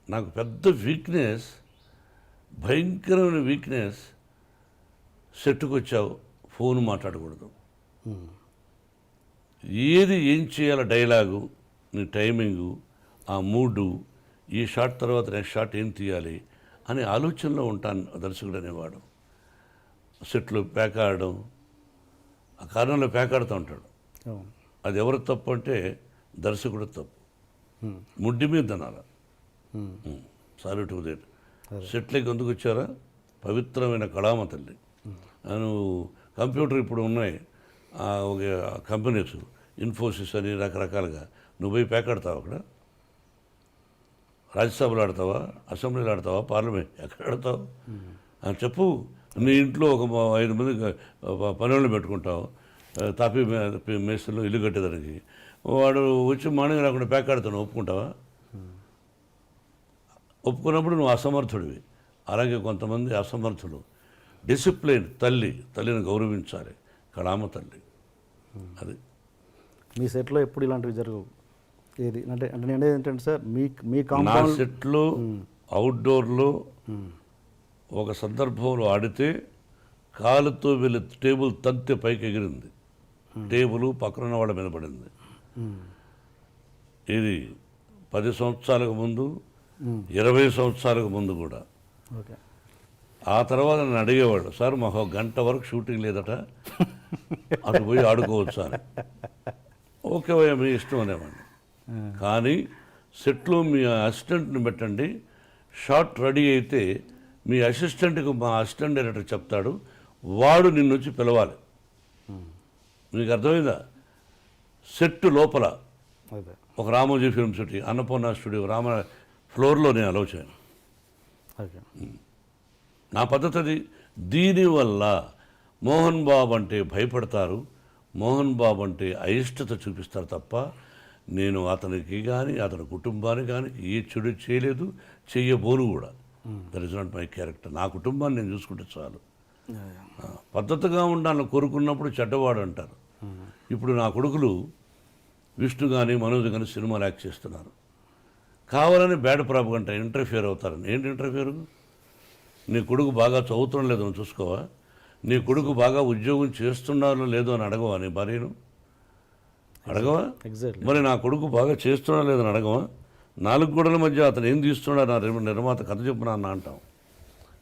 నాకు పెద్ద వీక్నెస్, భయంకరమైన వీక్నెస్, సెట్టుకు వచ్చావు ఫోన్ మాట్లాడకూడదు, ఏం చేయాలో డైలాగు, నీ టైమింగు, ఆ మూడు, ఈ షాట్ తర్వాత నెక్స్ట్ షాట్ ఏం తీయాలి అనే ఆలోచనలో ఉంటాను దర్శకుడు అనేవాడు. సెట్లు ప్యాక్ ఆడడం, ఆ కారణంలో ప్యాక్ ఆడుతూ ఉంటాడు. అది ఎవరు తప్పు అంటే దర్శకుడు తప్పు. ముడ్డి మీద తినాల. Salute to that. సెట్లకి ఎందుకు వచ్చారా? పవిత్రమైన కళామ తల్లి. నువ్వు కంప్యూటర్ ఇప్పుడు ఉన్నాయి ఒక కంపెనీస్, ఇన్ఫోసిస్ అని రకరకాలుగా. నువ్వు పోయి ప్యాక్ ఆడతావు అక్కడ? రాజ్యసభలో ఆడతావా, అసెంబ్లీలో ఆడతావా, పార్లమెంట్ ఎక్కడ ఆడతావు? చెప్పు. నీ ఇంట్లో ఒక 5 మంది పనులను పెట్టుకుంటావు, తాపీ మేస్త్రిలో ఇల్లు కట్టేదానికి. వాడు వచ్చి మార్నింగ్ రాకుండా ప్యాక్ ఆడుతాను, ఒప్పుకుంటావా? ఒప్పుకున్నప్పుడు నువ్వు అసమర్థుడివి. అలాగే కొంతమంది అసమర్థులు. డిసిప్లిన్ తల్లిని గౌరవించాలి, కళామ తల్లి. అది మీ సెట్లో ఎప్పుడు ఇలాంటివి జరగవు. ఏది అంటే నేను ఏంటంటే సార్, మీ నా కాంపౌండ్ సెట్లో అవుట్డోర్లో ఒక సందర్భంలో ఆడితే కాలుతో వెళ్ళి టేబుల్ తంతె పైకి ఎగిరింది, టేబుల్ పక్కన వాళ్ళ మీద పడింది. ఇది 10 సంవత్సరాలకు ముందు, 20 సంవత్సరాలకు ముందు కూడా. ఓకే. ఆ తర్వాత నన్ను అడిగేవాడు, సార్ మాకు 1 గంట వరకు షూటింగ్ లేదట, అటు పోయి ఆడుకోవచ్చు అని. ఓకే భయ్యా మీ ఇష్టం అనేవాడిని. కానీ సెట్లో మీ అసిస్టెంట్ని పెట్టండి, షాట్ రెడీ అయితే మీ అసిస్టెంట్కి మా అసిస్టెంట్ డైరెక్టర్ చెప్తాడు, వాడు నిన్ను వచ్చి పిలవాలి. మీకు అర్థమైందా? సెట్ లోపల అదే ఒక Ramoji film city, Annapurna studio, ఫ్లోర్లో నేను అలౌ చేయను. ఓకే. నా పద్ధతి అది. దీనివల్ల మోహన్ బాబు అంటే భయపడతారు, మోహన్ బాబు అంటే అయిష్టత చూపిస్తారు తప్ప నేను అతనికి కానీ అతని కుటుంబానికి కానీ ఏ చెడు చేయలేదు, చెయ్యబోను కూడా. That is not my character. నా కుటుంబాన్ని నేను చూసుకుంటే చాలు. పద్ధతిగా ఉండాలని కోరుకున్నప్పుడు చెడ్డవాడు అంటారు. ఇప్పుడు నా కొడుకులు విష్ణు కానీ మనోజ్ కానీ సినిమాలు యాక్ట్ చేస్తున్నారు, కావాలని బ్యాడ్ ప్రాపగంట ఇంటర్ఫియర్ అవుతారని. ఏంటి ఇంటర్ఫియర్? నీ కొడుకు బాగా చదువుతుండో లేదో అని చూసుకోవా? నీ కొడుకు బాగా ఉద్యోగం చేస్తున్నారో లేదో అని అడగవా? నీ భార్యను అడగవా? ఎగ్జాక్ట్లీ. మరి నా కొడుకు బాగా చేస్తున్నా లేదని అడగవా? 4 గోడల మధ్య అతను ఏం తీస్తున్నాడు నా నిర్మాత కథ చెప్పునా అన్న అంటాం.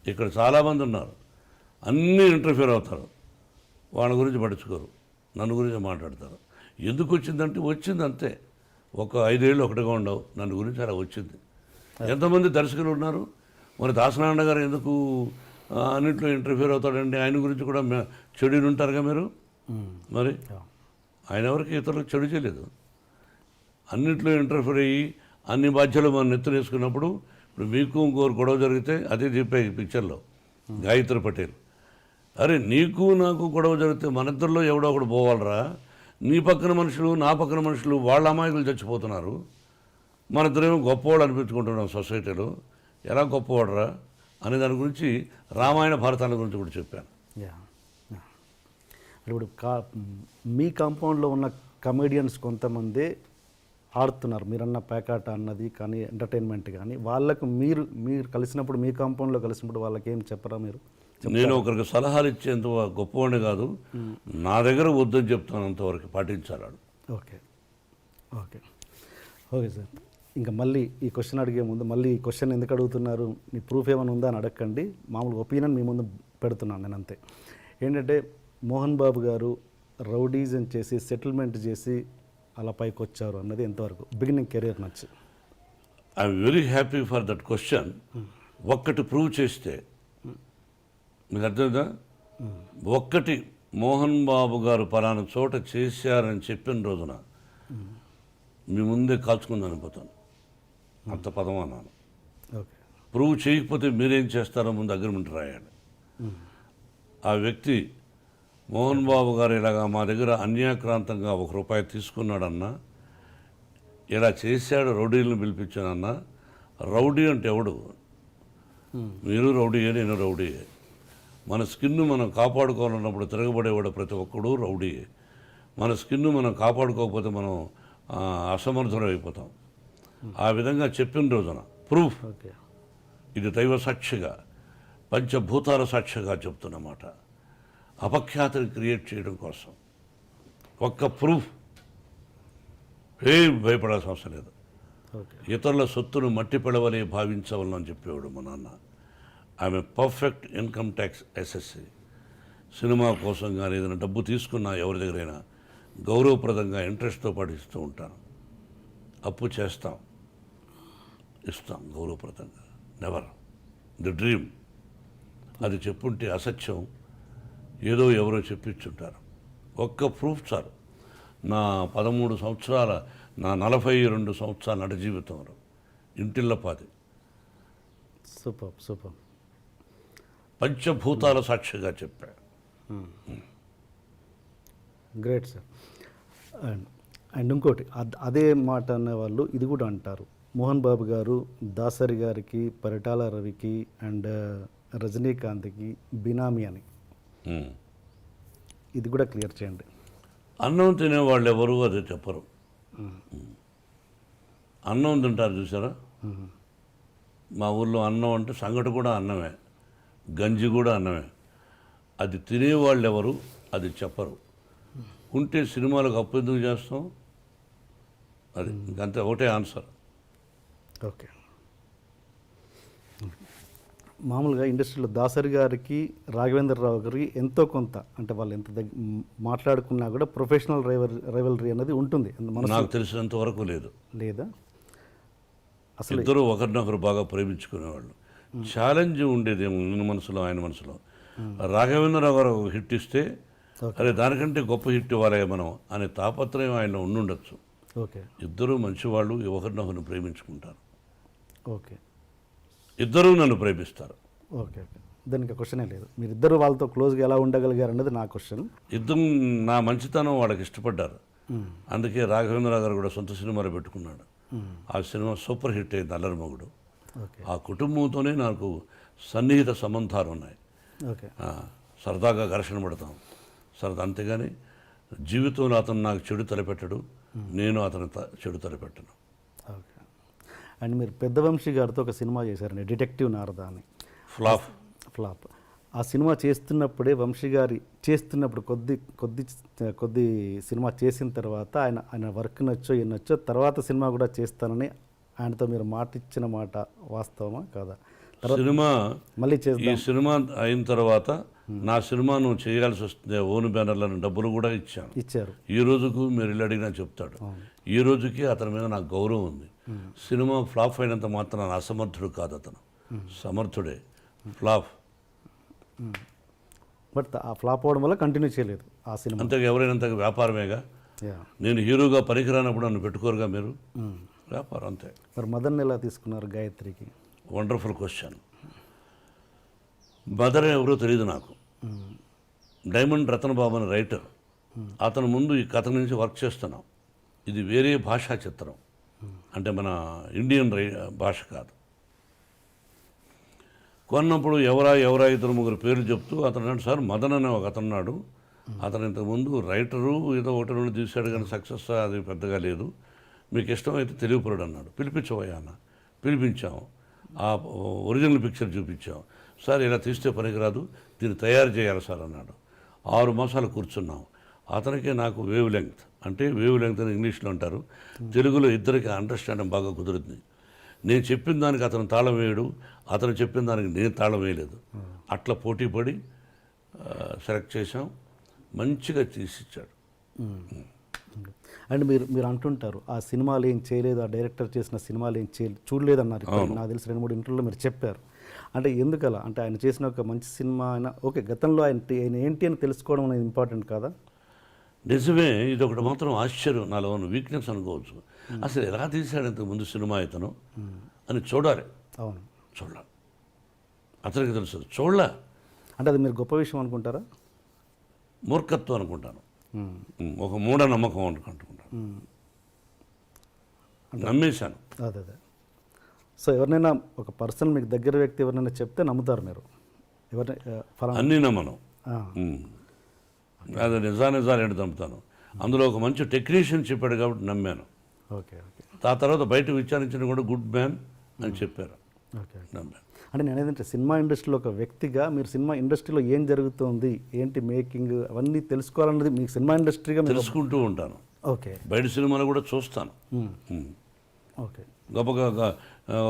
ఇక్కడ చాలామంది ఉన్నారు, అన్నీ ఇంటర్ఫియర్ అవుతారు, వాళ్ళ గురించి పట్టించుకోరు, నన్ను గురించి మాట్లాడతారు. ఎందుకు వచ్చిందంటే వచ్చింది అంతే. ఒక 5 ఏళ్ళు ఒకటిగా ఉండవు, నన్ను గురించి అలా వచ్చింది. ఎంతమంది దర్శకులు ఉన్నారు? మరి దాసనారాయణ గారు ఎందుకు అన్నింటిలో ఇంటర్ఫియర్ అవుతాడండి? ఆయన గురించి కూడా చెడు ఉంటారుగా మీరు. మరి ఆయన ఎవరికి ఇతరులకు చెడు చేయలేదు, అన్నింటిలో ఇంటర్ఫియర్ అయ్యి అన్ని బాధ్యతలు మనం నెత్తునేసుకున్నప్పుడు ఇప్పుడు మీకు ఇంకోరు గొడవ జరిగితే అదే చెప్పే ఈ పిక్చర్లో గాయత్రి పటేల్, అరే నీకు నాకు గొడవ జరిగితే మన ఇద్దరిలో ఎవడో ఒకడు పోవాలరా, నీ పక్కన మనుషులు నా పక్కన మనుషులు వాళ్ళ అమాయకులు చచ్చిపోతున్నారు, మన ఇద్దరేమో గొప్పవాడు అనిపించుకుంటున్నాం సొసైటీలో, ఎలా గొప్పవాడరా అనే దాని గురించి రామాయణ భారతాల గురించి కూడా చెప్పాను. ఇప్పుడు మీ కాంపౌండ్లో ఉన్న కమెడియన్స్ కొంతమంది ఆడుతున్నారు, మీరన్న పేకాట అన్నది కానీ ఎంటర్టైన్మెంట్ కానీ, వాళ్ళకు మీరు కలిసినప్పుడు మీ కాంపౌండ్లో కలిసినప్పుడు వాళ్ళకి ఏం చెప్పరా మీరు? నేను ఒకరికి సలహాలు ఇచ్చేంత గొప్పవాడిని కాదు, నా దగ్గర వద్దని చెప్తాను, అంతవరకు పాటించాలి. Okay okay okay sir. ఇంకా మళ్ళీ ఈ క్వశ్చన్ అడిగే ముందు మళ్ళీ ఈ క్వశ్చన్ ఎందుకు అడుగుతున్నారు, నీ ప్రూఫ్ ఏమైనా ఉందా అని అడగండి, మామూలుగా ఒపీనియన్ మీ ముందు పెడుతున్నాను నేను అంతే. ఏంటంటే మోహన్ బాబు గారు రౌడీజం చేసి సెటిల్మెంట్ చేసి అలా పైకి వచ్చారు అన్నది ఎంతవరకు బిగినింగ్ కెరీర్ నచ్చి? I'm very happy for that question. ఒక్కటి ప్రూవ్ చేస్తే మీకు అర్థమైందా? ఒక్కటి మోహన్ బాబు గారు పలానా చోట చేశారని చెప్పిన రోజున మీ ముందే కాల్చుకుంది అనిపోతాను, అంత పదం అన్నాను. ఓకే. ప్రూవ్ చేయకపోతే మీరేం చేస్తారో ముందు అగ్రిమెంట్ రాయాలి. ఆ వ్యక్తి మోహన్ బాబు గారు ఇలాగా మా దగ్గర అన్యాక్రాంతంగా ₹1 తీసుకున్నాడన్నా, ఇలా చేశాడు, రౌడీలను పిలిపించానన్నా. రౌడీ అంటే ఎవడు? మీరు రౌడీయే, నేను రౌడీయే. మన స్కిన్ను మనం కాపాడుకోవాలన్నప్పుడు తిరగబడేవాడు ప్రతి ఒక్కడు రౌడీయే. మన స్కిన్ను మనం కాపాడుకోకపోతే మనం అసమర్థులం అయిపోతాం. ఆ విధంగా చెప్పిన రోజున ప్రూఫ్, ఓకే, ఇది దైవ సాక్షిగా పంచభూతాల సాక్షిగా చెప్తున్నమాట, అపఖ్యాతిని క్రియేట్ చేయడం కోసం ఒక్క ప్రూఫ్. ఏం భయపడాల్సిన అవసరం లేదు. ఓకే. ఇతరుల సొత్తును మట్టి పిడవలే భావించవలని చెప్పేవాడు మా నాన్న. ఆమె perfect income tax SSC. Cinema కోసం కానీ ఏదైనా డబ్బు తీసుకున్నా ఎవరి దగ్గరైనా గౌరవప్రదంగా ఇంట్రెస్ట్తో పాటు ఇస్తూ ఉంటాను. అప్పు చేస్తాం, ఇస్తాం గౌరవప్రదంగా. Never the dream. అది చెప్పుంటే అసత్యం, ఏదో ఎవరో చెప్పించుంటారు. ఒక్క ప్రూఫ్ చాలు. నా 13 సంవత్సరాల, నా 42 సంవత్సరాల నట జీవితంలో ఇంటిల్లపాది సూపర్ సూపర్ పంచభూతాల సాక్షిగా చెప్పా. Great sir. అండ్ ఇంకోటి అదే మాట అనేవాళ్ళు ఇది కూడా అంటారు, మోహన్ బాబు గారు దాసరి గారికి, పరిటాల రవికి అండ్ రజనీకాంత్కి బినామీ అని. ఇది కూడా క్లియర్ చేయండి. అన్నం తినేవాళ్ళు ఎవరు అది చెప్పరు. అన్నం తింటారు చూసారా? మా ఊళ్ళో అన్నం అంటే సంగటి కూడా అన్నమే, గంజి కూడా అన్నమే. అది తినేవాళ్ళు ఎవరు అది చెప్పరు. ఉంటే సినిమాలకు అప్పు ఎందుకు చేస్తాం? అది ఇంకంతే, ఒకటే ఆన్సర్. ఓకే. మామూలుగా ఇండస్ట్రీలో దాసరి గారికి, రాఘవేంద్రరావు గారికి ఎంతో కొంత, అంటే వాళ్ళు ఎంత మాట్లాడుకున్నా కూడా ప్రొఫెషనల్ రైవలరీ అనేది ఉంటుంది. నాకు తెలిసినంత వరకు లేదు. లేదా? అసలు ఇద్దరు ఒకరినొకరు బాగా ప్రేమించుకునేవాళ్ళు. ఛాలెంజ్ ఉండేదేమో నిన్న మనసులో ఆయన మనసులో. రాఘవేంద్రరావు గారు ఒక హిట్ ఇస్తే అరే దానికంటే గొప్ప హిట్ ఇవ్వాలి మనం అనే తాపత్రయం ఆయనలో ఉండుండొచ్చు. ఓకే. ఇద్దరు మంచివాళ్ళు, ఒకరినొకరిని ప్రేమించుకుంటారు. ఓకే. ఇద్దరూ నన్ను ప్రేమిస్తారు. ఓకే ఓకే దానికి క్వశ్చనే లేదు. మీరిద్దరు వాళ్ళతో క్లోజ్గా ఎలా ఉండగలిగారు అన్నది నా క్వశ్చన్. ఇద్దరు నా మంచితనం వాళ్ళకి ఇష్టపడ్డారు. అందుకే రాఘవేంద్రరావు గారు కూడా సొంత సినిమాలు పెట్టుకున్నాడు. ఆ సినిమా సూపర్ హిట్ అయింది, అల్లరిమొగుడు. ఓకే ఆ కుటుంబంతోనే నాకు సన్నిహిత సంబంధాలు ఉన్నాయి. ఓకే సరదాగా ఘర్షణ పడతాం అంతేగాని జీవితంలో అతను నాకు చెడు తలపెట్టడు, నేను అతను చెడు తలపెట్టను. ఓకే. అండ్ మీరు పెద్దవంశీ గారితో ఒక సినిమా చేశారండి, డిటెక్టివ్ నారద అని. ఫ్లాప్. ఆ సినిమా చేస్తున్నప్పుడే వంశీ గారి చేస్తున్నప్పుడు కొద్ది సినిమా చేసిన తర్వాత ఆయన వర్క్ నచ్చో నచ్చో తర్వాత సినిమా కూడా చేస్తానని ఆయనతో మీరు మాట ఇచ్చిన మాట వాస్తవమా కాదా? సినిమా మళ్ళీ ఈ చేద్దాం. సినిమా అయిన తర్వాత నా సినిమాను చేయాల్సి వస్తుంది, ఓన్ బ్యానర్లను డబ్బులు కూడా ఇచ్చారు. ఈ రోజుకు మీరు ఇల్లు అడిగినా చెప్తాడు. ఈ రోజుకి అతని మీద నాకు గౌరవం ఉంది. సినిమా ఫ్లాప్ అయినంత మాత్రం అసమర్థుడు కాదు, అతను సమర్థుడే. ఫ్లాప్ బట్ ఆ ఫ్లాప్ అవ్వడం వల్ల కంటిన్యూ చేయలేదు ఆ సినిమా. అంతగా ఎవరైనంత వ్యాపారమేగా. నేను హీరోగా పనికిరానప్పుడు నన్ను పెట్టుకోరుగా మీరు. వ్యాపారం అంతే. మరి మదన్ ఎలా తీసుకున్నారు గాయత్రికి? Wonderful question. మదర్ ఎవరో తెలియదు నాకు. డైమండ్ రతన్ బాబు అని రైటర్, అతను ముందు ఈ కథ నుంచి వర్క్ చేస్తున్నాం. ఇది వేరే భాషా చిత్రం, అంటే మన ఇండియన్ భాష కాదు. కొన్నప్పుడు ఎవరా ఇద్దరు ముగ్గురు పేర్లు చెప్తూ అతను అన్నాడు, సార్ మదన్ అనే ఒక అతన్నాడు, అతను ఇంతకుముందు రైటరు ఏదో ఒకటి రెండు తీశాడు కానీ సక్సెస్ అది పెద్దగా లేదు, మీకు ఇష్టమైతే తెలియపరుడు అన్నాడు. పిలిపించవయ్యా అన్న. పిలిపించాము. ఆ ఒరిజినల్ పిక్చర్ చూపించాం. సార్ ఇలా తీస్తే పనికిరాదు, దీన్ని తయారు చేయాలి సార్ అన్నాడు. 6 మాసాలు కూర్చున్నాం. అతనికి నాకు వేవ్ లెంగ్త్, అంటే వేవ్ లెంగ్త్ అని ఇంగ్లీష్లో అంటారు, తెలుగులో ఇద్దరికి అండర్స్టాండింగ్ బాగా కుదురుతుంది. నేను చెప్పిన దానికి అతను తాళం వేయడు, అతను చెప్పిన దానికి నేను తాళం వేయలేదు. అట్లా పోటీ పడి సెలెక్ట్ చేసాం, మంచిగా తీసిచ్చాడు. అండ్ మీరు అంటుంటారు ఆ సినిమాలు ఏం చేయలేదు, ఆ డైరెక్టర్ చేసిన సినిమాలు ఏం చూడలేదు అన్నారు. నాకు తెలిసి 2-3 ఇంటర్వ్యూలో మీరు చెప్పారు. అంటే ఎందుకలా? అంటే ఆయన చేసిన ఒక మంచి సినిమా అయినా ఓకే, గతంలో ఆయన ఏంటి అని తెలుసుకోవడం అనేది ఇంపార్టెంట్ కాదా? నిజమే. ఇది ఒకటి మాత్రం ఆశ్చర్యం, నాలో ఉన్న వీక్నెస్ అనుకోవచ్చు. అసలు ఎలా తీశాడు ఇంతకుముందు సినిమా ఇతను అని చూడాలి. అవును, చూడాలి. అతనికి తెలుసు, చూడలే. అంటే అది మీరు గొప్ప విషయం అనుకుంటారా? మూర్ఖత్వం అనుకుంటాను, ఒక మూఢనమ్మకం అనుకుంటాను. నమ్మేశాను. అదే. సో ఎవరినైనా ఒక పర్సన్ మీకు దగ్గర వ్యక్తి ఎవరినైనా చెప్తే నమ్ముతారు మీరు? అన్నీ నమ్మను. అది నిజాలు ఏంటి నమ్ముతాను. అందులో ఒక మంచి టెక్నీషియన్ చెప్పాడు కాబట్టి నమ్మాను. ఓకే. ఆ తర్వాత బయట విచారించిన కూడా గుడ్ మ్యాన్ అని చెప్పారు. ఓకే. నమ్మాను. అంటే నేను ఏదంటే సినిమా ఇండస్ట్రీలో ఒక వ్యక్తిగా మీరు సినిమా ఇండస్ట్రీలో ఏం జరుగుతుంది, ఏంటి మేకింగ్, అవన్నీ తెలుసుకోవాలన్నది మీకు సినిమా ఇండస్ట్రీగా తెలుసుకుంటూ ఉంటాను. ఓకే. బయట సినిమాలు కూడా చూస్తాను. ఓకే. గొప్పగా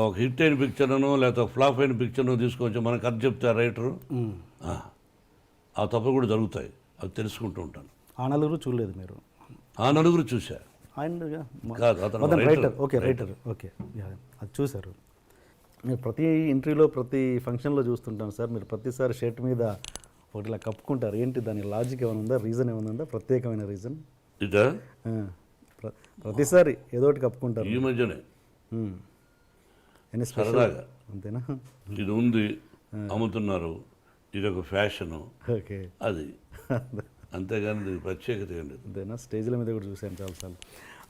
ఒక హిట్ అయిన పిక్చర్ను లేకపోతే ఫ్లాప్ అయిన పిక్చర్ను తీసుకొచ్చి మనకు కథ చెప్తే రైటరు, ఆ తప్పులు కూడా జరుగుతాయి, అవి తెలుసుకుంటూ ఉంటాను. ఆ నలుగురు చూడలేదు మీరు? ఆ నలుగురు చూశా. ఆయన కాదు, అతను రైటర్. Okay, writer. ఓకే, అది చూశారు. మీరు ప్రతి ఇంటర్వ్యూలో ప్రతి ఫంక్షన్లో చూస్తుంటాను సార్, మీరు ప్రతిసారి షర్ట్ మీద ఒకటి ఇలా కప్పుకుంటారు. ఏంటి దాని లాజిక్ ఏమైనా ఉందా, రీజన్ ఏమైనా ఉందా, ప్రత్యేకమైన రీజన్? ఇదా ప్రతిసారి ఏదో ఒకటి కప్పుకుంటారు. ఈ మధ్యనే సరదాగా, అంతేనా? ఇది ఉంది, అమ్ముతున్నారు, ఇది ఒక ఫ్యాషను, ఓకే, అది అంతేగాని దీనికి ప్రత్యేకత ఏం లేదు. అంతేనా? స్టేజ్ల మీద కూడా చూశాను చాలాసార్లు.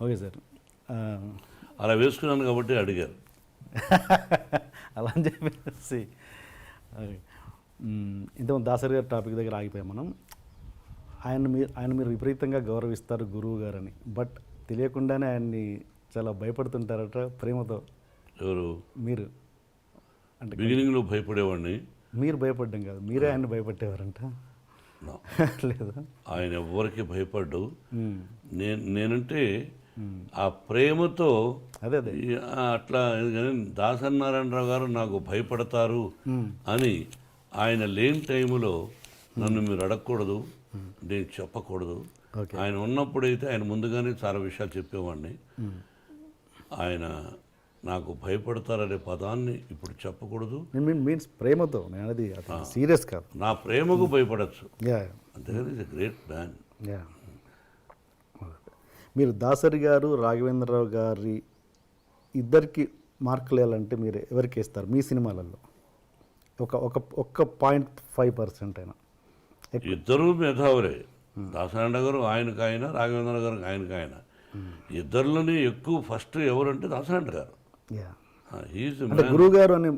ఓకే సార్, అలా వేసుకున్నాను కాబట్టి అడిగారు. అలా అని చెప్పేసి ఇంతకుముందు దాసరి గారి టాపిక్ దగ్గర ఆగిపోయాం మనం. ఆయన మీరు విపరీతంగా గౌరవిస్తారు గురువు గారని, బట్ తెలియకుండానే ఆయన్ని చాలా భయపడుతుంటారట ప్రేమతో. ఎవరు? మీరు. అంటే బిగినింగ్లో భయపడేవాడిని. మీరు భయపడ్డం కాదు, మీరే ఆయన భయపట్టేవారంట. లేదా? ఆయన ఎవరికి భయపడ్డు. నేనంటే ఆ ప్రేమతో అదే అట్లా. దాసనారాయణరావు గారు నాకు భయపడతారు అని ఆయన లేని టైంలో నన్ను మీరు అడగకూడదు, నేను చెప్పకూడదు. ఆయన ఉన్నప్పుడైతే ఆయన ముందుగానే చాలా విషయాలు చెప్పేవాడిని. ఆయన నాకు భయపడతారనే పదాన్ని ఇప్పుడు చెప్పకూడదు. మీన్స్ ప్రేమతో, నేను అది సీరియస్ కాదు. నా ప్రేమకు భయపడచ్చు, అంతేగాని ఇస్ ఎ గ్రేట్ మ్యాన్. మీరు దాసరి గారు, రాఘవేంద్రరావు గారి ఇద్దరికి మార్కులు వేయాలంటే మీరు ఎవరికి వేస్తారు మీ సినిమాలలో? ఒక్క 0.5% అయినా. ఇద్దరు మేధావులే. దాసనారాయణ గారు ఆయనకు ఆయన, రాఘవేంద్ర గారు ఆయనకు ఆయన. ఇద్దరిలోనే ఎక్కువ ఫస్ట్ ఎవరంటే దాసనారాయణ గారు. యా హీఈస్ అంటే గురువు గారు అని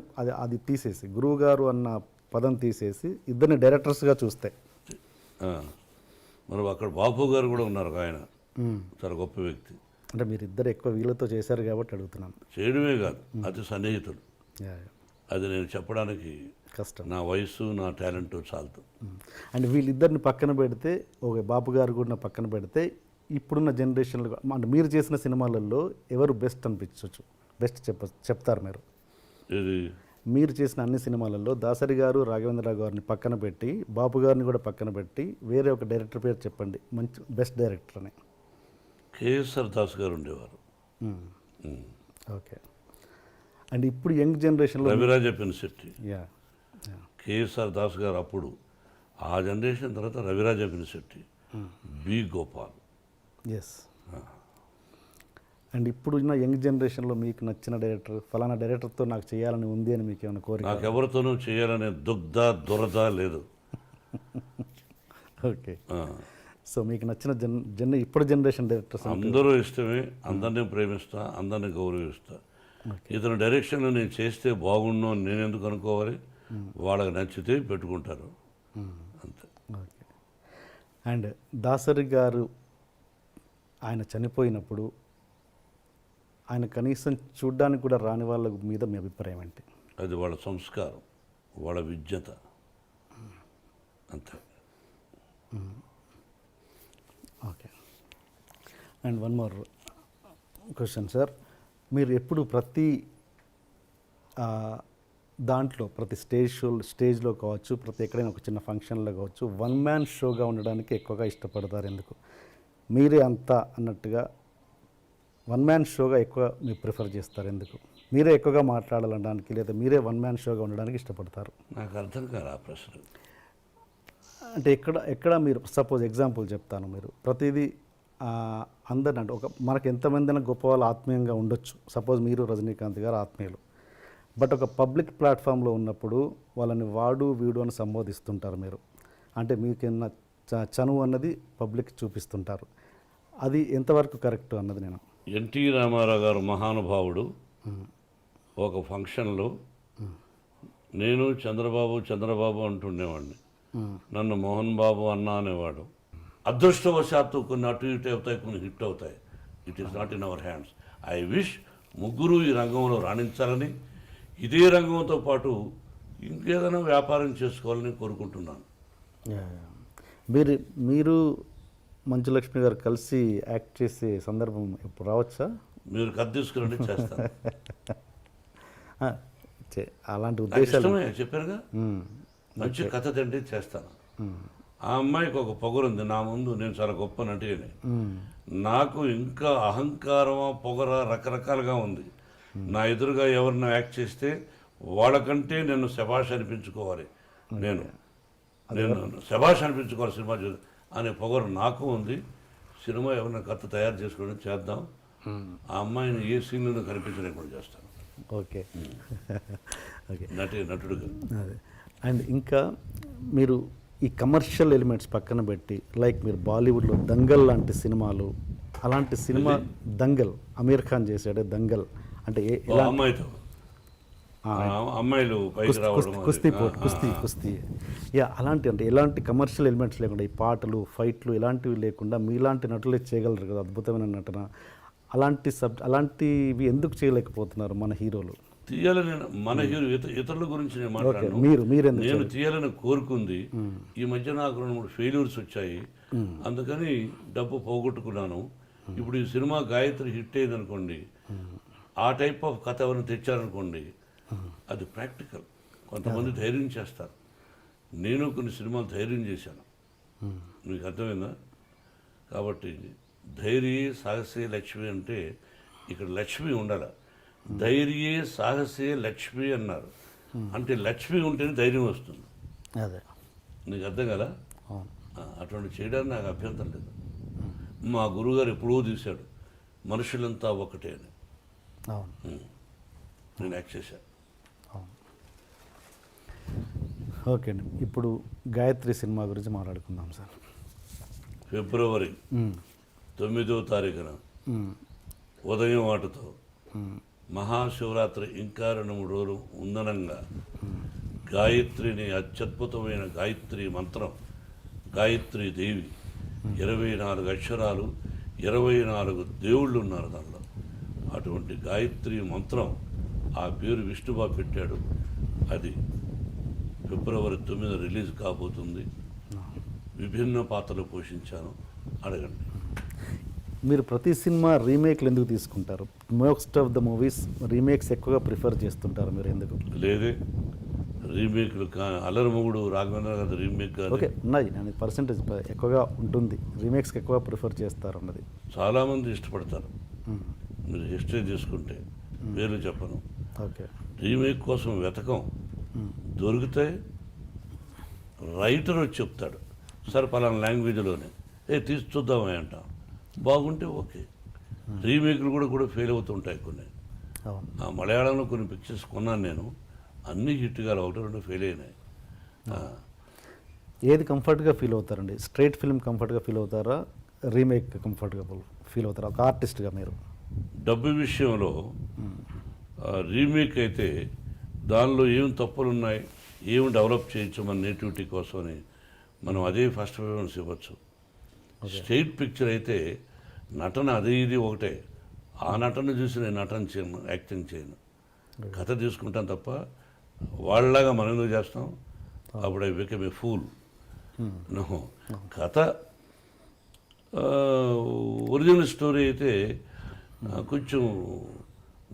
అది తీసేసి, గురువు గారు అన్న పదం తీసేసి ఇద్దరిని డైరెక్టర్స్గా చూస్తే. మరి అక్కడ బాపు గారు కూడా ఉన్నారు ఆయన, చాలా గొప్ప వ్యక్తి. అంటే మీరు ఇద్దరు ఎక్కువ వీళ్ళతో చేశారు కాబట్టి అడుగుతున్నాను. చేయడమే కాదు, అతి సన్నిహితులు. యా అది నేను చెప్పడానికి కష్టం. నా వయసు, నా టాలెంట్ చాలదు. అండ్ వీళ్ళిద్దరిని పక్కన పెడితే, ఓకే బాపు గారు కూడా పక్కన పెడితే, ఇప్పుడున్న జనరేషన్లో అంటే మీరు చేసిన సినిమాలలో ఎవరు బెస్ట్ అనిపించవచ్చు? బెస్ట్ చెప్తారు మీరు. ఇది మీరు చేసిన అన్ని సినిమాలలో దాసరి గారు, రాఘవేంద్రరావు గారిని పక్కన పెట్టి, బాపు గారిని కూడా పక్కన పెట్టి, వేరే ఒక డైరెక్టర్ పేరు చెప్పండి, మంచి బెస్ట్ డైరెక్టర్ అని. కేఎస్ఆర్ దాస్ గారు ఉండేవారు. ఓకే. అండ్ ఇప్పుడు యంగ్ జనరేషన్లో రవిరాజ పినిశెట్టి, యా కేఎస్ఆర్ దాస్ గారు అప్పుడు, ఆ జనరేషన్ తర్వాత రవిరాజ పినిశెట్టి, బి గోపాల్. ఎస్. అండ్ ఇప్పుడు ఉన్న యంగ్ జనరేషన్లో మీకు నచ్చిన డైరెక్టర్, ఫలానా డైరెక్టర్తో నాకు చేయాలని ఉంది అని మీకు ఏమైనా కోరిక? నాకు ఎవరితోనూ చేయాలనే దురద లేదు. ఓకే. సో మీకు నచ్చిన ఇప్పుడు జనరేషన్ డైరెక్టర్స్ అందరూ ఇష్టమే, అందరినీ ప్రేమిస్తా, అందరినీ గౌరవిస్తా. ఇతని డైరెక్షన్లో నేను చేస్తే బాగుండు అని నేను ఎందుకు అనుకోవాలి? వాళ్ళకి నచ్చితే పెట్టుకుంటారు, అంతే. ఓకే. అండ్ దాసరి గారు ఆయన చనిపోయినప్పుడు ఆయన కనీసం చూడ్డానికి కూడా రాని వాళ్ళ మీద మీ అభిప్రాయం ఏంటి? అది వాళ్ళ సంస్కారం, వాళ్ళ విద్యత, అంతే. Okay. And one more question sir, మీరు ఎప్పుడు ప్రతి దాంట్లో, ప్రతి స్టేజ్లో కావచ్చు, ప్రతి ఎక్కడైనా ఒక చిన్న ఫంక్షన్లో కావచ్చు, వన్ మ్యాన్ షోగా ఉండడానికి ఎక్కువగా ఇష్టపడతారు ఎందుకు? మీరే అంతా అన్నట్టుగా వన్ మ్యాన్ షోగా ఎక్కువ మీరు ప్రిఫర్ చేస్తారు ఎందుకు? మీరే ఎక్కువగా మాట్లాడాలనడానికి, లేదా మీరే వన్ మ్యాన్ షోగా ఉండడానికి ఇష్టపడతారు? నాకు అర్థం కాదు ఆ ప్రశ్న. అంటే ఎక్కడ మీరు సపోజ్ ఎగ్జాంపుల్ చెప్తాను, మీరు ప్రతిదీ అందరిని అంటే మనకు ఎంతమంది గొప్ప వాళ్ళు ఆత్మీయంగా ఉండొచ్చు, సపోజ్ మీరు రజనీకాంత్ గారు ఆత్మీయులు, బట్ ఒక పబ్లిక్ ప్లాట్ఫామ్లో ఉన్నప్పుడు వాళ్ళని వాడు వీడు అని సంబోధిస్తుంటారు మీరు. అంటే మీకున్న చనువు అన్నది పబ్లిక్ చూపిస్తుంటారు. అది ఎంతవరకు కరెక్ట్ అన్నది నేను. ఎన్టీ రామారావు గారు మహానుభావుడు. ఒక ఫంక్షన్లో నేను చంద్రబాబు అంటుండేవాడిని, నన్ను మోహన్ బాబు అన్నా అనేవాడు. అదృష్టవశాత్తు కొన్ని అటు ఇటు అవుతాయి, కొన్ని హిట్ అవుతాయి. It is not in our hands. I wish ముగ్గురు ఈ రంగంలో రాణించాలని, ఇదే రంగంతో పాటు ఇంకేదైనా వ్యాపారం చేసుకోవాలని కోరుకుంటున్నాను. మీరు మంచులక్ష్మి గారు కలిసి యాక్ట్ చేసే సందర్భం ఇప్పుడు రావచ్చా? మీరు కథ తీసుకురండి, చేస్తాను. అలాంటి ఉద్దేశాలు చెప్పారుగా, మంచి కథ తండ్రి చేస్తాను. ఆ అమ్మాయికి ఒక పొగరుంది నా ముందు, నేను చాలా గొప్ప నటిని. నాకు ఇంకా అహంకారమా పొగర రకరకాలుగా ఉంది. నా ఎదురుగా ఎవరినో యాక్ట్ చేస్తే వాళ్ళకంటే నేను శభాష్ అనిపించుకోవాలి, నేను శభాష్ అనిపించుకోవాలి సినిమా చూసి అనే పొగరు నాకు ఉంది. సినిమా ఎవరైనా కథ తయారు చేసుకోవడం చేద్దాం. ఆ అమ్మాయిని ఏ సీన్లో కనిపించలేకుండా చేస్తాను. ఓకే. ఓకే. నటుడుగా. అదే. అండ్ ఇంకా మీరు ఈ కమర్షియల్ ఎలిమెంట్స్ పక్కన పెట్టి, లైక్ మీరు బాలీవుడ్లో దంగల్ లాంటి సినిమాలు, అలాంటి సినిమా దంగల్ అమీర్ ఖాన్ చేశాడే దంగల్, అంటే అమ్మాయితో అమ్మాయిలు కుస్తీ యా, అలాంటి అంటే ఎలాంటి కమర్షియల్ ఎలిమెంట్స్ లేకుండా, ఈ పాటలు ఫైట్లు ఇలాంటివి లేకుండా మీలాంటి నటులే చేయగలరు కదా, అద్భుతమైన నటన. అలాంటివి ఎందుకు చేయలేకపోతున్నారు మన హీరోలు? తీయాలని మన హీరో ఇతరుల గురించి నేను మాట్లాడాను. నేను తీయాలని కోరుకుంది. ఈ మధ్య నాకు 2-3 ఫెయిల్యూర్స్ వచ్చాయి, అందుకని డబ్బు పోగొట్టుకున్నాను. ఇప్పుడు ఈ సినిమా గాయత్రి హిట్ అయింది అనుకోండి, ఆ టైప్ ఆఫ్ కథ ఎవరైనా తెచ్చారనుకోండి, అది ప్రాక్టికల్. కొంతమంది ధైర్యం చేస్తారు. నేను కొన్ని సినిమాలు ధైర్యం చేశాను, మీకు అర్థమైందా? కాబట్టి ధైర్యే సాహసే లక్ష్మి అంటే ఇక్కడ లక్ష్మి ఉండాలి. ధైర్యే సాహసే లక్ష్మి అన్నారు, అంటే లక్ష్మి ఉంటేనే ధైర్యం వస్తుంది. అదే నీకు అర్థం కదా? అటువంటి చేయడానికి నాకు అభ్యంతరం లేదు. మా గురువుగారు ఎప్పుడూ తీశాడు మనుషులంతా ఒకటే అని, నేను యాక్ట్ చేశాను. ఓకే అండి, ఇప్పుడు గాయత్రి సినిమా గురించి మాట్లాడుకుందాం సార్. ఫిబ్రవరి 9వ తారీఖున ఉదయం ఆటతో మహాశివరాత్రి ఇంకా 2-3 రోజులు ఉందనంగా గాయత్రిని అత్యద్భుతమైన గాయత్రి మంత్రం, గాయత్రి దేవి 24 అక్షరాలు, 24 దేవుళ్ళు ఉన్నారు దానిలో. అటువంటి గాయత్రి మంత్రం, ఆ పేరు విష్ణుబాబు పెట్టాడు. అది ఫిబ్రవరి 9 రిలీజ్ కాబోతుంది. విభిన్న పాత్రలు పోషించాను. అడగండి. మీరు ప్రతి సినిమా రీమేక్లు ఎందుకు తీసుకుంటారు? Most of the movies remakes ఎక్కువగా ప్రిఫర్ చేస్తుంటారు, మీరు ఎందుకు? లేదే, రీమేక్లు అల్లరిమొగుడు రాఘవేంద్ర గారి రీమేక్ కానీ ఓకే ఉన్నాయి, నేను పర్సెంటేజ్ ఎక్కువగా ఉంటుంది, రీమేక్స్కి ఎక్కువ ప్రిఫర్ చేస్తారు అన్నది. చాలామంది ఇష్టపడతారు. మీరు హిస్టరీ తీసుకుంటే పేర్లు చెప్పను, ఓకే, రీమేక్ కోసం వెతకం. దొరికితే రైటర్ వచ్చి చెప్తాడు, సార్ పలానా లాంగ్వేజ్లోనే తీసి చూద్దామని అంటాం. బాగుంటే ఓకే. రీమేక్లు కూడా ఫెయిల్ అవుతుంటాయి కొన్ని. అవును, ఆ మలయాళంలో కొన్ని పిక్చర్స్ కొన్నాను నేను, అన్నీ హిట్గా 1-2 ఫెయిల్ అయినాయి. ఏది కంఫర్ట్గా ఫీల్ అవుతారండి? స్ట్రైట్ ఫిల్మ్ కంఫర్ట్గా ఫీల్ అవుతారా, రీమేక్ కంఫర్ట్గా ఫీల్ అవుతారా ఒక ఆర్టిస్ట్గా మీరు? డబ్బు విషయంలో రీమేక్ అయితే దానిలో ఏం తప్పులు ఉన్నాయి, ఏం డెవలప్ చేయొచ్చు మన నేటివిటీ కోసమని మనం అదే ఫస్ట్ ప్రిఫరెన్స్ ఇవ్వచ్చు. స్ట్రైట్ పిక్చర్ అయితే నటన అది ఇది ఒకటే, ఆ నటన చూసి నేను నటన చేయను, యాక్టింగ్ చేయను, కథ తీసుకుంటాను తప్ప వాళ్ళలాగా మనం ఎందుకు చేస్తాం? అప్పుడు I become a fool. No, కథ ఒరిజినల్ స్టోరీ అయితే కొంచెం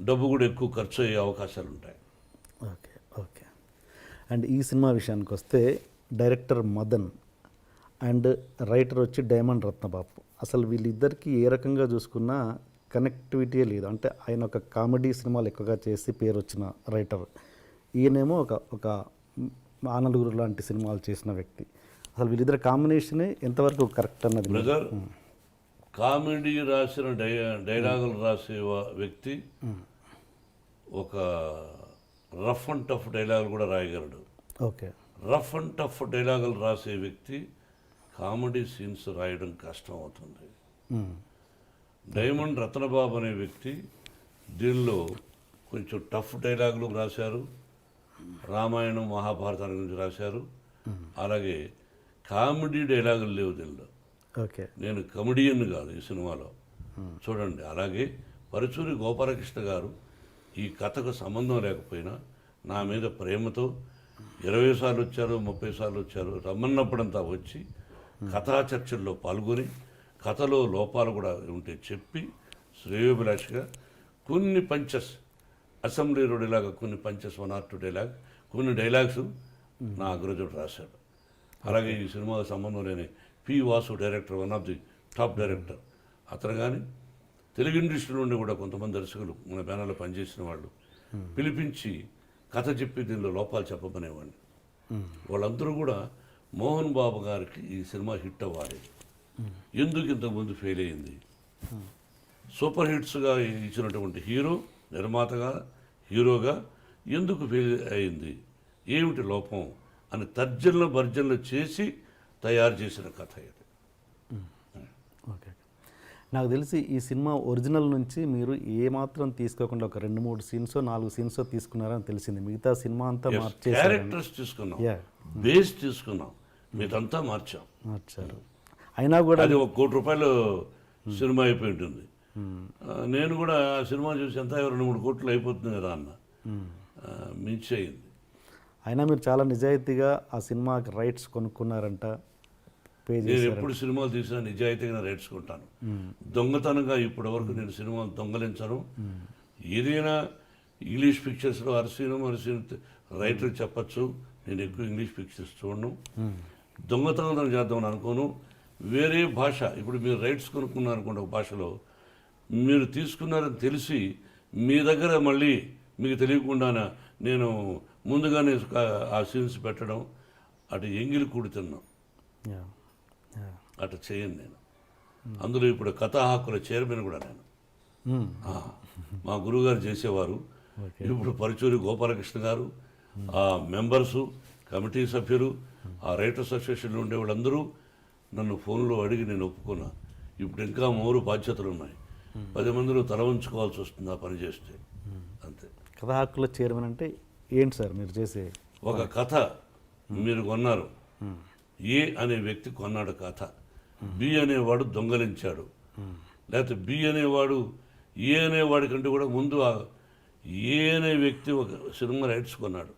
డబ్బు కూడా ఎక్కువ ఖర్చు అయ్యే అవకాశాలు ఉంటాయి. Okay okay. అండ్ ఈ సినిమా విషయానికి వస్తే డైరెక్టర్ మదన్ అండ్ రైటర్ వచ్చి డైమండ్ రత్నబాబు, అసలు వీళ్ళిద్దరికీ ఏ రకంగా చూసుకున్నా కనెక్టివిటీ లేదు. అంటే ఆయన ఒక కామెడీ సినిమాలు ఎక్కువగా చేసి పేరు వచ్చిన రైటర్, ఈయనేమో ఒక ఆనలుగురు లాంటి సినిమాలు చేసిన వ్యక్తి. అసలు వీళ్ళిద్దరు కాంబినేషనే ఎంతవరకు కరెక్ట్ అన్నది? బ్రదర్, కామెడీ రాసిన డైలాగులు రాసే వ్యక్తి ఒక రఫ్ అండ్ టఫ్ డైలాగులు కూడా రాయగలడు. ఓకే, రఫ్ అండ్ టఫ్ డైలాగులు రాసే వ్యక్తి కామెడీ సీన్స్ రాయడం కష్టం అవుతుంది. డైమండ్ రత్నబాబు అనే వ్యక్తి దీనిలో కొంచెం టఫ్ డైలాగులు రాశారు, రామాయణం మహాభారతాల గురించి రాశారు. అలాగే కామెడీ డైలాగులు లేవు దీనిలో. ఓకే, నేను కమెడియన్ కాదు ఈ సినిమాలో, చూడండి. అలాగే పరుచూరి గోపాలకృష్ణ గారు ఈ కథకు సంబంధం లేకపోయినా నా మీద ప్రేమతో 20 సార్లు వచ్చారు, 30 సార్లు వచ్చారు, రమ్మన్నప్పుడంతా వచ్చి కథా చర్చల్లో పాల్గొని కథలో లోపాలు కూడా ఉంటే చెప్పి శ్రేయోభిలాషిగా కొన్ని పంచెస్, అసెంబ్లీ రోడ్లాగా కొన్ని పంచెస్, 1 or 2 డైలాగ్, కొన్ని డైలాగ్స్ నా అగ్రజుడు రాశాడు. అలాగే ఈ సినిమాకు సంబంధం లేని P Vasu director, one of the top director అతను. కానీ తెలుగు ఇండస్ట్రీ నుండి కూడా కొంతమంది దర్శకులు మన బ్యానర్లో పనిచేసిన వాళ్ళు పిలిపించి కథ చెప్పి దీనిలో లోపాలు చెప్పమనేవాడిని. వాళ్ళందరూ కూడా మోహన్ బాబు గారికి ఈ సినిమా హిట్ అవ్వాలి, ఎందుకు ఇంతకుముందు ఫెయిల్ అయింది, సూపర్ హిట్స్గా ఇచ్చినటువంటి హీరో, నిర్మాతగా, హీరోగా ఎందుకు ఫెయిల్ అయింది, ఏమిటి లోపం అని తర్జనలు భర్జనలు చేసి తయారు చేసిన కథ ఇది. ఓకే. నాకు తెలిసి ఈ సినిమా ఒరిజినల్ నుంచి మీరు ఏమాత్రం తీసుకోకుండా ఒక 2-3 సీన్సో 4 సీన్సో తీసుకున్నారని తెలిసింది. మిగతా సినిమా అంతా మార్చేసారు. క్యారెక్టర్స్ తీసుకున్నాం, బేస్ తీసుకున్నాం, మీదంతా మార్చారు. అయినా కూడా అది 1 కోటి రూపాయలు సినిమా అయిపోయి ఉంటుంది. నేను కూడా ఆ సినిమా చూసి ఎంత 2-3 కోట్లు అయిపోతుంది కదా అన్న, మించి అయింది. అయినా మీరు చాలా నిజాయితీగా ఆ సినిమాకి రైట్స్ కొనుక్కున్నారంట, పే నేను చేశారు. ఎప్పుడు సినిమాలు తీసినా నిజాయితీగా రేట్సుకుంటాను. దొంగతనంగా ఇప్పటి వరకు నేను సినిమాలు దొంగలించను. ఏదైనా ఇంగ్లీష్ పిక్చర్స్లో అరసీను రైటర్ చెప్పచ్చు, నేను ఎక్కువ ఇంగ్లీష్ పిక్చర్స్ చూడను. దొంగతనం చేద్దామని అనుకోను. వేరే భాష, ఇప్పుడు మీరు రైట్స్ కొనుక్కున్నారు అనుకోండి ఒక భాషలో, మీరు తీసుకున్నారని తెలిసి మీ దగ్గర మళ్ళీ మీకు తెలియకుండా నేను ముందుగానే ఆ సీన్స్ పెట్టడం, అటు ఎంగిలి కూడుతున్నాం, అటు చేయను నేను. అందులో ఇప్పుడు కథా హక్కుల చైర్మన్ కూడా నేను. మా గురువుగారు చేసేవారు, ఇప్పుడు పరుచూరి గోపాలకృష్ణ గారు, ఆ మెంబర్సు, కమిటీ సభ్యులు, ఆ రైటర్స్ అసోసియేషన్లో ఉండే వాళ్ళందరూ నన్ను ఫోన్లో అడిగి నేను ఒప్పుకున్నా. ఇప్పుడు ఇంకా మూడు బాధ్యతలు ఉన్నాయి. 10 మందిలో తల ఉంచుకోవాల్సి వస్తుంది ఆ పని చేస్తే. అంతే. కథా హక్కుల చైర్మన్ అంటే ఏంటి సార్ మీరు చేసే? ఒక కథ మీరు కొన్నారు, ఏ అనే వ్యక్తి కొన్నాడు కథ, బి అనేవాడు దొంగలించాడు, లేకపోతే బి అనేవాడు ఏ అనేవాడి కంటే కూడా ముందు ఏ అనే వ్యక్తి ఒక సినిమా రైట్స్ కొన్నాడు,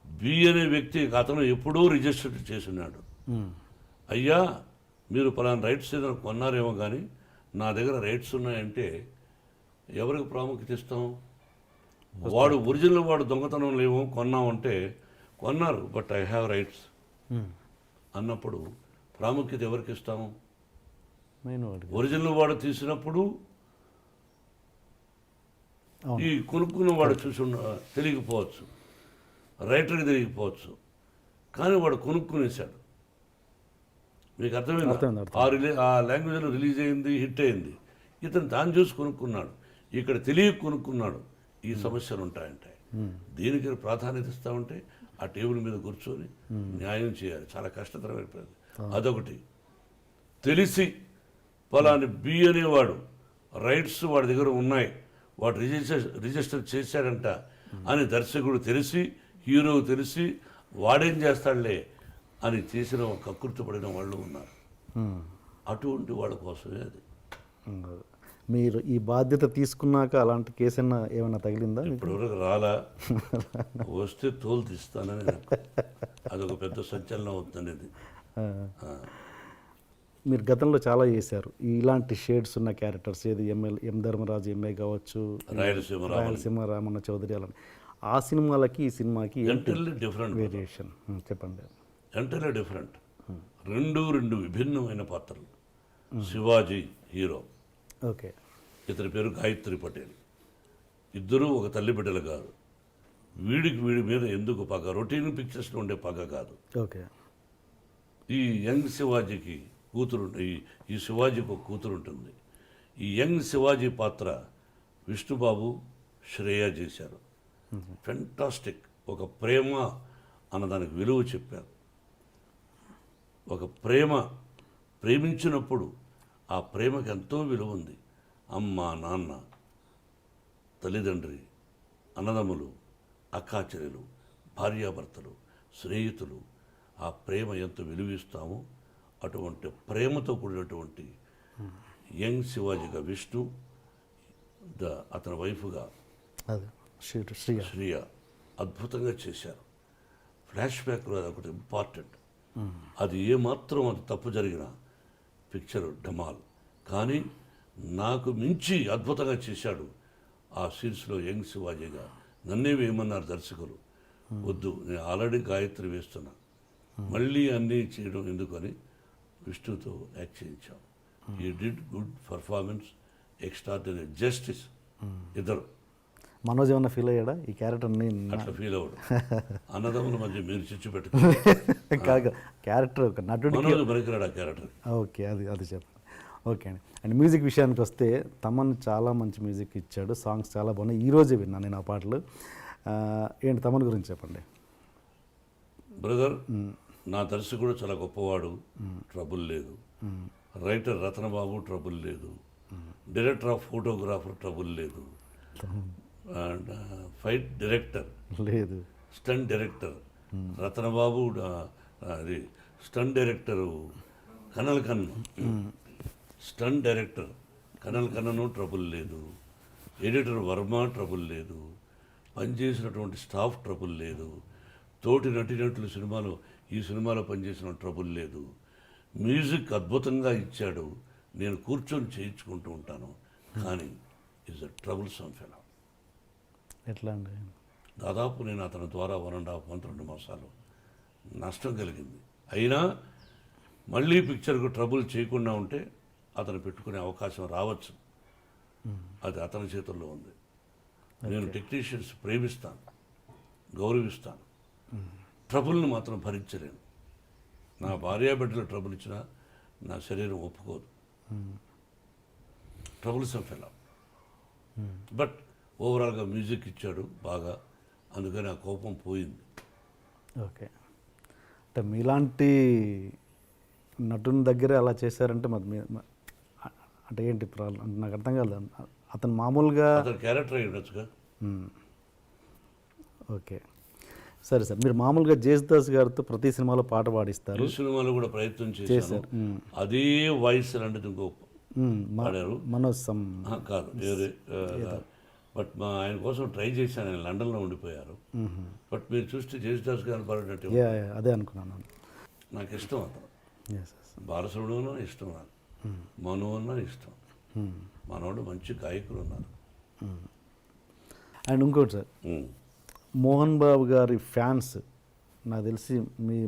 బి అనే వ్యక్తి అతను ఎప్పుడూ రిజిస్టర్ చేసినాడు. అయ్యా మీరు పలానా రైట్స్ ఏదైనా కొన్నారేమో కానీ నా దగ్గర రైట్స్ ఉన్నాయంటే ఎవరికి ప్రాముఖ్యత ఇస్తాం? వాడు ఒరిజినల్ వాడు దొంగతనం లేవు కొన్నామంటే కొన్నారు, బట్ ఐ హ్యావ్ రైట్స్ అన్నప్పుడు ప్రాముఖ్యత ఎవరికి ఇస్తాము? మెయిన్ వాడికి. ఒరిజినల్ వాడు తీసినప్పుడు ఈ కొనుక్కున్న వాడు చూసి తెలియకపోవచ్చు, రైటర్కి తెలియకపోవచ్చు, కానీ వాడు కొనుక్కునేశాడు. మీకు అర్థమైంది? ఆ లాంగ్వేజ్లో రిలీజ్ అయింది, హిట్ అయింది, ఇతను దాన్ని చూసి కొనుక్కున్నాడు, ఇక్కడ తెలియక కొనుక్కున్నాడు. ఈ సమస్యలు ఉంటాయంటే దీనికి ప్రాధాన్యత ఇస్తామంటే ఆ టేబుల్ మీద కూర్చొని న్యాయం చేయాలి. చాలా కష్టతరమైపోయింది. అదొకటి. తెలిసి పలాని బి అనేవాడు రైట్స్ వాడి దగ్గర ఉన్నాయి, వాడు రిజిస్టర్ చేశాడంట అని దర్శకుడు తెలిసి, హీరో తెలిసి వాడేం చేస్తాడులే అని చేసిన కకృతి పడిన వాళ్ళు ఉన్నారు. అటువంటి వాళ్ళ కోసమే అది. మీరు ఈ బాధ్యత తీసుకున్నాక అలాంటి కేసు ఏమైనా తగిలిందా? ఇప్పటివరకు రాలా, వస్తే తోలు తీస్తానని నాకు అదొక పెద్ద సంచలనం అవుతుందనేది. మీరు గతంలో చాలా చేశారు ఇలాంటి షేడ్స్ ఉన్న క్యారెక్టర్స్. ఏది ఎం ధర్మరాజు ఎంఏ కావచ్చు, రాయలసీమ రామన్న చౌదరి, అలా. ఆ సినిమాలకి ఈ సినిమాకి ఎంటైర్లీ డిఫరెంట్ వేరియేషన్ చెప్పండి. Entirely different. రెండు విభిన్నమైన పాత్రలు. శివాజీ హీరో, ఓకే, ఇతని పేరు గాయత్రి పటేల్. ఇద్దరూ ఒక తల్లి బిడ్డలు కాదు. వీడి మీద ఎందుకు పగ? రొటీన్ పిక్చర్స్లో ఉండే పగ కాదు. ఓకే. ఈ యంగ్ శివాజీకి కూతురు, ఈ శివాజీకి ఒక కూతురు ఉంటుంది. ఈ యంగ్ శివాజీ పాత్ర విష్ణుబాబు, శ్రేయ చేశారు. ఫెంటాస్టిక్. ఒక ప్రేమ అన్నదానికి విలువ చెప్పారు. ఒక ప్రేమించినప్పుడు ఆ ప్రేమకి ఎంతో విలువ ఉంది. అమ్మ, నాన్న, తల్లిదండ్రి, అన్నదమ్ములు, అక్కాచెల్లెలు, భార్యాభర్తలు, స్నేహితులు, ఆ ప్రేమ ఎంత విలువిస్తామో అటువంటి ప్రేమతో కూడినటువంటి యంగ్ శివాజీగా విష్ణు, అతని వైఫ్గా శ్రీయ అద్భుతంగా చేశారు. ఫ్లాష్ బ్యాక్లో అది ఒకటి ఇంపార్టెంట్. అది ఏమాత్రం అది తప్పు జరిగిన పిక్చర్ డమాల్. కానీ నాకు మించి అద్భుతంగా చేశాడు ఆ సీన్స్లో యంగ్ శివాజీగా. నన్నే వేయమన్నారు దర్శకులు. వద్దు, నేను ఆల్రెడీ గాయత్రి వేస్తున్నా, మళ్ళీ అన్నీ చేయడం ఎందుకని విష్ణుతో యాక్ట్ చేయించాం. ఈ did good performance, extraordinary justice. ఇద్దరు. మనోజ్ ఏమన్నా ఫీల్ అయ్యాడా ఈ క్యారెక్టర్ని? అట్లా ఫీల్ అవ్వడు. అన్నదమ్ముల మధ్య మీరు చిచ్చు పెట్టుకుని కాదు, క్యారెక్టర్ ఒక నటుడు పనికిరాడు ఆ క్యారెక్టర్. ఓకే, అది చెప్పండి. ఓకే అండి. అండ్ మ్యూజిక్ విషయానికి వస్తే తమన్ చాలా మంచి మ్యూజిక్ ఇచ్చాడు, సాంగ్స్ చాలా బాగున్నాయి. ఈరోజే విన్నాను నేను ఆ పాటలు. ఏంటి తమన్ గురించి చెప్పండి. బ్రదర్, నా దర్శకుడు చాలా గొప్పవాడు, ట్రబుల్ లేదు. రైటర్ రతనబాబు, ట్రబుల్ లేదు. డైరెక్టర్ ఆఫ్ ఫోటోగ్రాఫర్, ట్రబుల్ లేదు. అండ్ ఫైట్ డైరెక్టర్ లేదు. స్టంట్ డైరెక్టర్ రతనబాబు, అది స్టంట్ డైరెక్టరు కనల్ కన్ను, స్టంట్ డైరెక్టర్ కనల్ కన్నను ట్రబుల్ లేదు. ఎడిటర్ వర్మ ట్రబుల్ లేదు. పనిచేసినటువంటి స్టాఫ్ ట్రబుల్ లేదు. తోటి నటినట్లు ఈ సినిమాలో పనిచేసిన ట్రబుల్ లేదు. మ్యూజిక్ అద్భుతంగా ఇచ్చాడు. నేను కూర్చొని చేయించుకుంటూ ఉంటాను. కానీ is a trouble some fellow. ఎట్లా అండి? దాదాపు నేను అతని ద్వారా 1.5 months 2 మాసాలు నష్టం కలిగింది. అయినా మళ్ళీ పిక్చర్కు ట్రబుల్ చేయకుండా ఉంటే అతను పెట్టుకునే అవకాశం రావచ్చు. అది అతని చేతుల్లో ఉంది. నేను టెక్నీషియన్స్ ప్రేమిస్తాను, గౌరవిస్తాను. ట్రబుల్ని మాత్రం భరించలేను. నా భార్యాబిడ్డలు ట్రబుల్ ఇచ్చినా నా శరీరం ఒప్పుకోదు. Trouble some fellow. బట్ ఓవరాల్గా మ్యూజిక్ ఇచ్చాడు బాగా, అందుకని ఆ కోపం పోయింది. ఓకే. అంటే మీలాంటి నటుని దగ్గరే అలా చేశారంటే మరి అంటే ఏంటి ప్రాబ్లం అంటే నాకు అర్థం కాలేదు. అతను మామూలుగా అతని క్యారెక్టర్ అయి ఉండొచ్చుగా. ఓకే, సరే సార్. మీరు మామూలుగా జేసుదాస్ గారితో ప్రతి సినిమాలో పాట పాడిస్తారు. ఈ సినిమాలో కూడా ప్రయత్నం చేశాను. అదే వాయిస్ లాంటిది ఇంకో పాడారు. మనోజ్ కాదు వేరే, బట్ ఆయన కోసం ట్రై చేశాను. ఆయన లండన్లో ఉండిపోయారు. బట్ మీరు చూస్తే జేసుదాస్ గారిని పాడినట్టు అదే అనుకున్నాను. నాకు ఇష్టం అతను. బాలసుబ్రహ్మణ్యం అన్నా ఇష్టం, నాకు మను అన్నా ఇష్టం. మనోడు మంచి గాయకులు ఉన్నారు. అండ్ ఇంకోటి సార్, మోహన్ బాబు గారి ఫ్యాన్స్ నాకు తెలిసి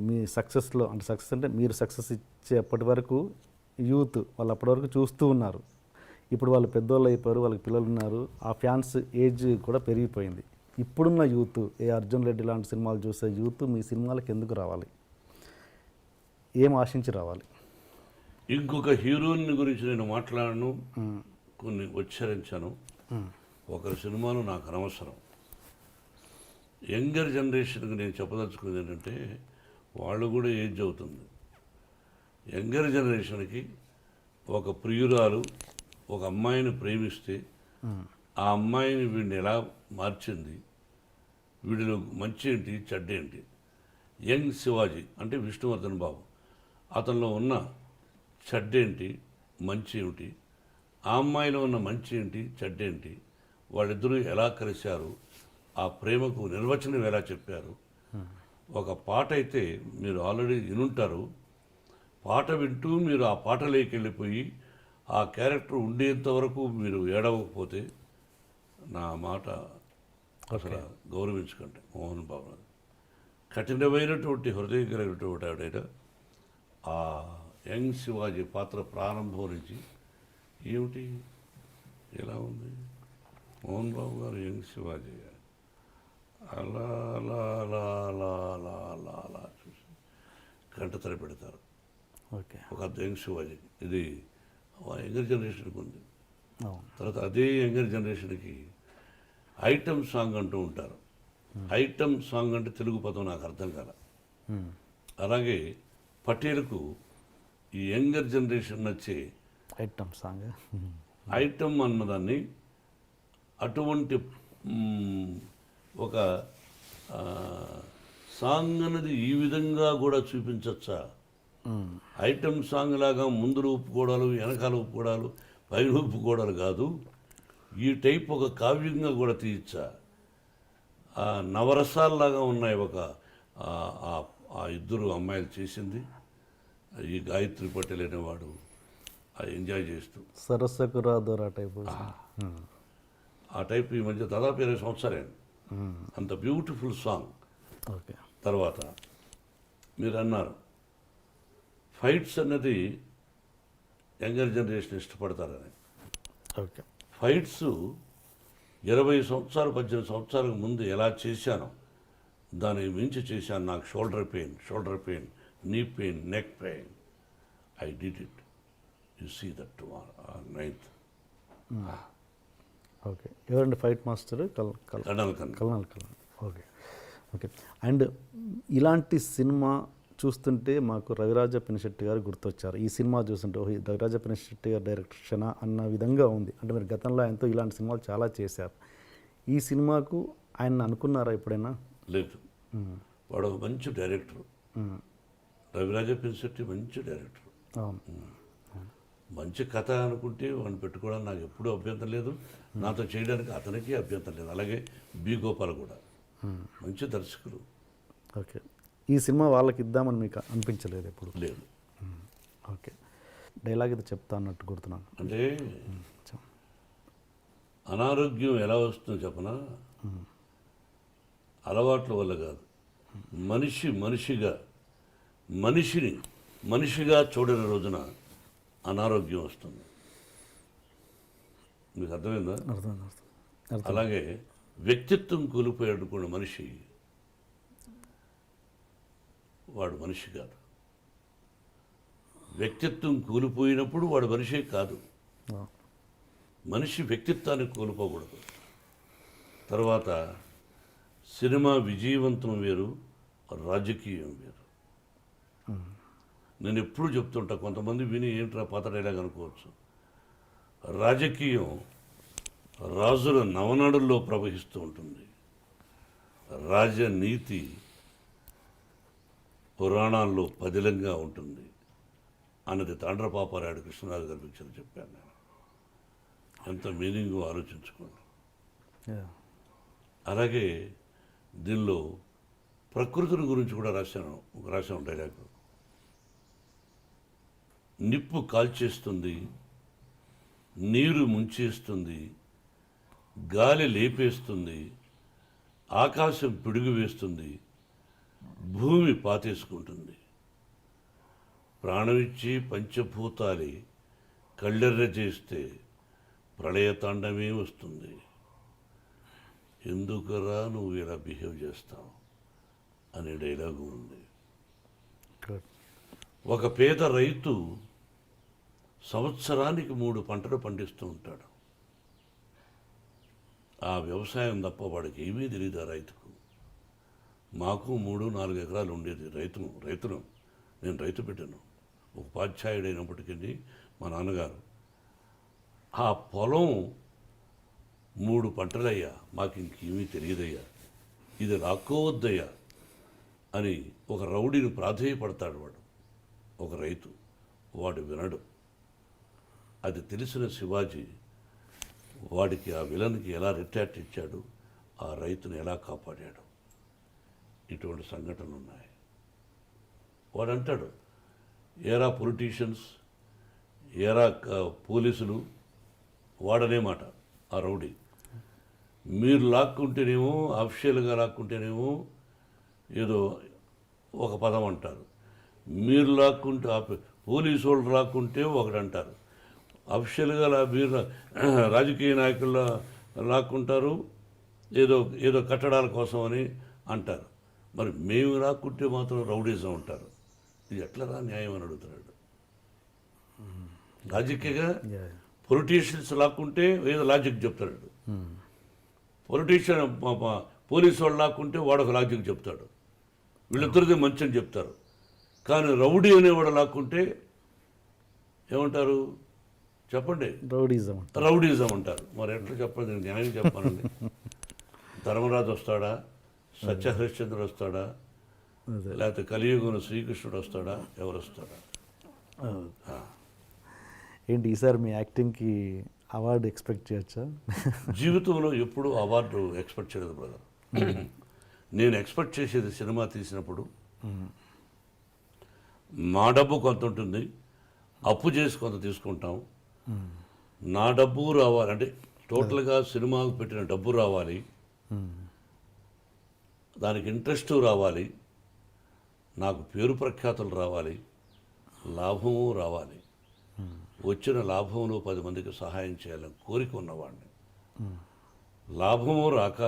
మీ సక్సెస్లో అంటే సక్సెస్ అంటే మీరు సక్సెస్ ఇచ్చేప్పటి వరకు యూత్ వాళ్ళు అప్పటి వరకు చూస్తూ ఉన్నారు. ఇప్పుడు వాళ్ళు పెద్దోళ్ళు అయిపోయారు, వాళ్ళకి పిల్లలు ఉన్నారు. ఆ ఫ్యాన్స్ ఏజ్ కూడా పెరిగిపోయింది. ఇప్పుడున్న యూత్ ఏ అర్జున్ రెడ్డి లాంటి సినిమాలు చూసే యూత్ మీ సినిమాలకు ఎందుకు రావాలి? ఏం ఆశించి రావాలి? ఇంకొక హీరోయిన్ గురించి నేను మాట్లాడను, కొన్ని ఉచ్చరించాను. ఒకరి సినిమాలు నాకు అనవసరం. యంగర్ జనరేషన్కి నేను చెప్పదలుచుకుంది ఏంటంటే, వాళ్ళు కూడా ఏజ్ అవుతుంది. యంగర్ జనరేషన్కి ఒక ప్రియురాలు ఒక అమ్మాయిని ప్రేమిస్తే ఆ అమ్మాయిని వీడిని ఎలా మార్చింది, వీడిలో మంచి ఏంటి చెడ్డేంటి. యంగ్ శివాజీ అంటే విష్ణువర్ధన్ బాబు, అతనిలో ఉన్న చెడ్డేంటి మంచి ఏమిటి, ఆ అమ్మాయిలో ఉన్న మంచి ఏంటి చెడ్డేంటి, వాళ్ళిద్దరూ ఎలా కలిశారు, ఆ ప్రేమకు నిర్వచనం ఎలా చెప్పారు. ఒక పాట అయితే మీరు ఆల్రెడీ వినుంటారు. పాట వింటూ మీరు ఆ పాటలోకి వెళ్ళిపోయి ఆ క్యారెక్టర్ ఉండేంత వరకు మీరు ఏడవకపోతే నా మాట అసలు గౌరవించకండి. మోహన్ బాబు కఠినమైనటువంటి హృదయం కలిగినటువంటి ఆవిడ ఆ యంగ్ శివాజీ పాత్ర ప్రారంభం నుంచి ఏమిటి ఎలా ఉంది మోహన్ బాబు గారు యంగ్ శివాజీ అలా అలా అలా అలా అలా అలా అలా చూసి కంటతర పెడతారు. ఓకే, ఒక యంగ్ శివాజీ. ఇది యంగర్ జనరేషన్కి ఉంది. తర్వాత అదే యంగర్ జనరేషన్కి ఐటమ్ సాంగ్ అంటూ ఉంటారు. ఐటమ్ సాంగ్ అంటే తెలుగు పదం నాకు అర్థం కాల. అలాగే పటేల్కు ఈ యంగర్ జనరేషన్ నచ్చే ఐటమ్ సాంగ్ ఐటమ్ అన్నదాన్ని అటువంటి ఒక సాంగ్ అన్నది ఈ విధంగా కూడా చూపించచ్చా? ఐటమ్ సాంగ్ లాగా ముందులు ఒప్పుకోవడాలు వెనకాల ఒప్పుకోవడాలు పైన ఒప్పుకోవడాలు కాదు, ఈ టైప్ ఒక కావ్యంగా కూడా తీయచ్చా? నవరసాల్లాగా ఉన్నాయి ఒక ఆ ఇద్దరు అమ్మాయిలు చేసింది. ఈ గాయత్రి పటేల్ అనేవాడు ఎంజాయ్ చేస్తూ సరస్సుకు రాదోరా టైప్ ఆ టైప్ ఈ మధ్య దాదాపు 20 సంవత్సరాలు అంత బ్యూటిఫుల్ సాంగ్. ఓకే, తర్వాత మీరు అన్నారు ఫైట్స్ అన్నది యంగర్ జనరేషన్ ఇష్టపడతారని. ఓకే, ఫైట్స్ 20 సంవత్సరాలు 18 సంవత్సరాలకు ముందు ఎలా చేశానో దానికి మించి చేశాను. నాకు shoulder pain, knee pain, neck pain. I did it. You see that tomorrow 9th. Okay. ఎవరండి fight master? Colonel. Okay, okay. And ఇలాంటి సినిమా చూస్తుంటే మాకు రవిరాజ పినిశెట్టి గారు గుర్తొచ్చారు. ఈ సినిమా చూస్తుంటే ఓహో రవిరాజ పినిశెట్టి గారి డైరెక్షన్ అన్న విధంగా ఉంది. అంటే మీరు గతంలో ఆయనతో ఇలాంటి సినిమాలు చాలా చేశారు. ఈ సినిమాకు ఆయన అనుకున్నారా ఎప్పుడైనా? లేదు, వాడు ఒక మంచి డైరెక్టర్. రవిరాజ పినిశెట్టి మంచి డైరెక్టర్. అవును, మంచి కథ అనుకుంటే వాడిని పెట్టుకోవడానికి నాకు ఎప్పుడూ అభ్యంతరం లేదు. నాతో చేయడానికి అతనికి అభ్యంతరం లేదు. అలాగే బి గోపాల్ కూడా మంచి దర్శకులు. ఓకే. ఈ సినిమా వాళ్ళకి ఇద్దామని మీకు అనిపించలేదు ఎప్పుడు? లేదు. ఓకే, డైలాగ్ ఇది చెప్తా అన్నట్టు గుర్తున్నాను. అంటే అనారోగ్యం ఎలా వస్తుందో చెప్పనా? అలవాట్ల వల్ల కాదు, మనిషిగా చూడని రోజున అనారోగ్యం వస్తుంది. మీకు అర్థమైందా? అర్థం. అలాగే వ్యక్తిత్వం కోల్పోయాడు కూడా మనిషి, వాడు మనిషి కాదు. వ్యక్తిత్వం కోల్పోయినప్పుడు వాడు మనిషే కాదు. మనిషి వ్యక్తిత్వాన్ని కోల్పోకూడదు. తర్వాత సినిమా విజయవంతం వేరు, రాజకీయం వేరు. నేను ఎప్పుడు చెప్తుంటా, కొంతమంది విని ఏంట్రా పాత డైలాగ్ అనుకోవచ్చు. రాజకీయం రాజుల నవనడుల్లో ప్రవహిస్తూ ఉంటుంది. రాజనీతి పురాణాల్లో పదిలంగా ఉంటుంది అన్నది తాండ్రపాపారాయుడు కృష్ణరాజు గారి పిక్చర్ చెప్పాను నేను. ఎంత మీనింగ్ ఆలోచించుకోండి. అలాగే దీనిలో ప్రకృతిని గురించి కూడా రాశాను డైలాగ్. నిప్పు కాల్చేస్తుంది, నీరు ముంచేస్తుంది, గాలి లేపేస్తుంది, ఆకాశం పిడుగు వేస్తుంది, భూమి పాతేసుకుంటుంది. ప్రాణమిచ్చి పంచభూతాలే కళ్ళెర్ర చేస్తే ప్రళయతాండమే వస్తుంది. ఎందుకురా నువ్వు ఇలా బిహేవ్ చేస్తావు అనే డైలాగు ఉంది. ఒక పేద రైతు సంవత్సరానికి 3 పంటలు పండిస్తూ ఉంటాడు. ఆ వ్యవసాయం తప్ప వాడికి ఏమీ తెలియదు ఆ రైతుకు. మాకు 3-4 ఎకరాలు ఉండేది. రైతును నేను రైతు పెట్టాను. ఉపాధ్యాయుడైనప్పటికీ మా నాన్నగారు ఆ పొలం 3 పంటలయ్యా, మాకు ఇంకేమీ తెలియదయ్యా, ఇది లాక్కోవద్దయ్యా అని ఒక రౌడీని ప్రాధేయపడతాడు వాడు. ఒక రైతు వాడు వినడు. అది తెలిసిన శివాజీ వాడికి, ఆ విలన్కి ఎలా రిటాక్ట్ ఇచ్చాడు, ఆ రైతుని ఎలా కాపాడాడు. ఇటువంటి సంఘటనలు ఉన్నాయి. వాడు అంటాడు, ఏరా పొలిటీషియన్స్, ఏరా పోలీసులు, వాడనే మాట ఆ రౌడీ, మీరు లాక్కుంటేనేమో అఫిషియల్గా లాక్కుంటేనేమో ఏదో ఒక పదం అంటారు, మీరు లాక్కుంటే పోలీసు వాళ్ళు లాక్కుంటే ఒకటి అంటారు, అఫిషియల్గా మీరు రాజకీయ నాయకుల లాక్కుంటారు ఏదో కట్టడాల కోసం అని అంటారు. మరి మేము లాక్కుంటే మాత్రం రౌడీజం అంటారు. ఇది ఎట్లరా న్యాయం అని అడుగుతున్నాడు. లాజిక్గా పొలిటీషియన్స్ లాక్కుంటే ఏదో లాజిక్ చెప్తాడు, పొలిటీషియన్ పోలీసు వాళ్ళు లాక్కుంటే వాడొక లాజిక్ చెప్తాడు, వీళ్ళిద్దరిది మంచి అని చెప్తారు. కానీ రౌడీ అనేవాడు లాక్కుంటే ఏమంటారు చెప్పండి? రౌడీజం అంటారు. మరి ఎట్లా చెప్పండి, నేను న్యాయం చెప్పానండి. ధర్మరాజు వస్తాడా, సత్యహరిశ్చంద్రుడు వస్తాడా, లేకపోతే కలియుగంలో శ్రీకృష్ణుడు వస్తాడా, ఎవరు వస్తాడా? ఏంటి ఈసారి మీ యాక్టింగ్కి అవార్డు ఎక్స్పెక్ట్ చేయొచ్చా? జీవితంలో ఎప్పుడు అవార్డు ఎక్స్పెక్ట్ చేయలేదు బ్రదర్. నేను ఎక్స్పెక్ట్ చేసేది సినిమా తీసినప్పుడు మా డబ్బు కొంత ఉంటుంది, అప్పు చేసి కొంత తీసుకుంటాం. నా డబ్బు రావాలి అంటే టోటల్గా సినిమాకు పెట్టిన డబ్బు రావాలి, దానికి ఇంట్రెస్ట్ రావాలి, నాకు పేరు ప్రఖ్యాతులు రావాలి, లాభము రావాలి. వచ్చిన లాభంలో 10 మందికి సహాయం చేయాలని కోరిక ఉన్నవాడిని. లాభము రాక,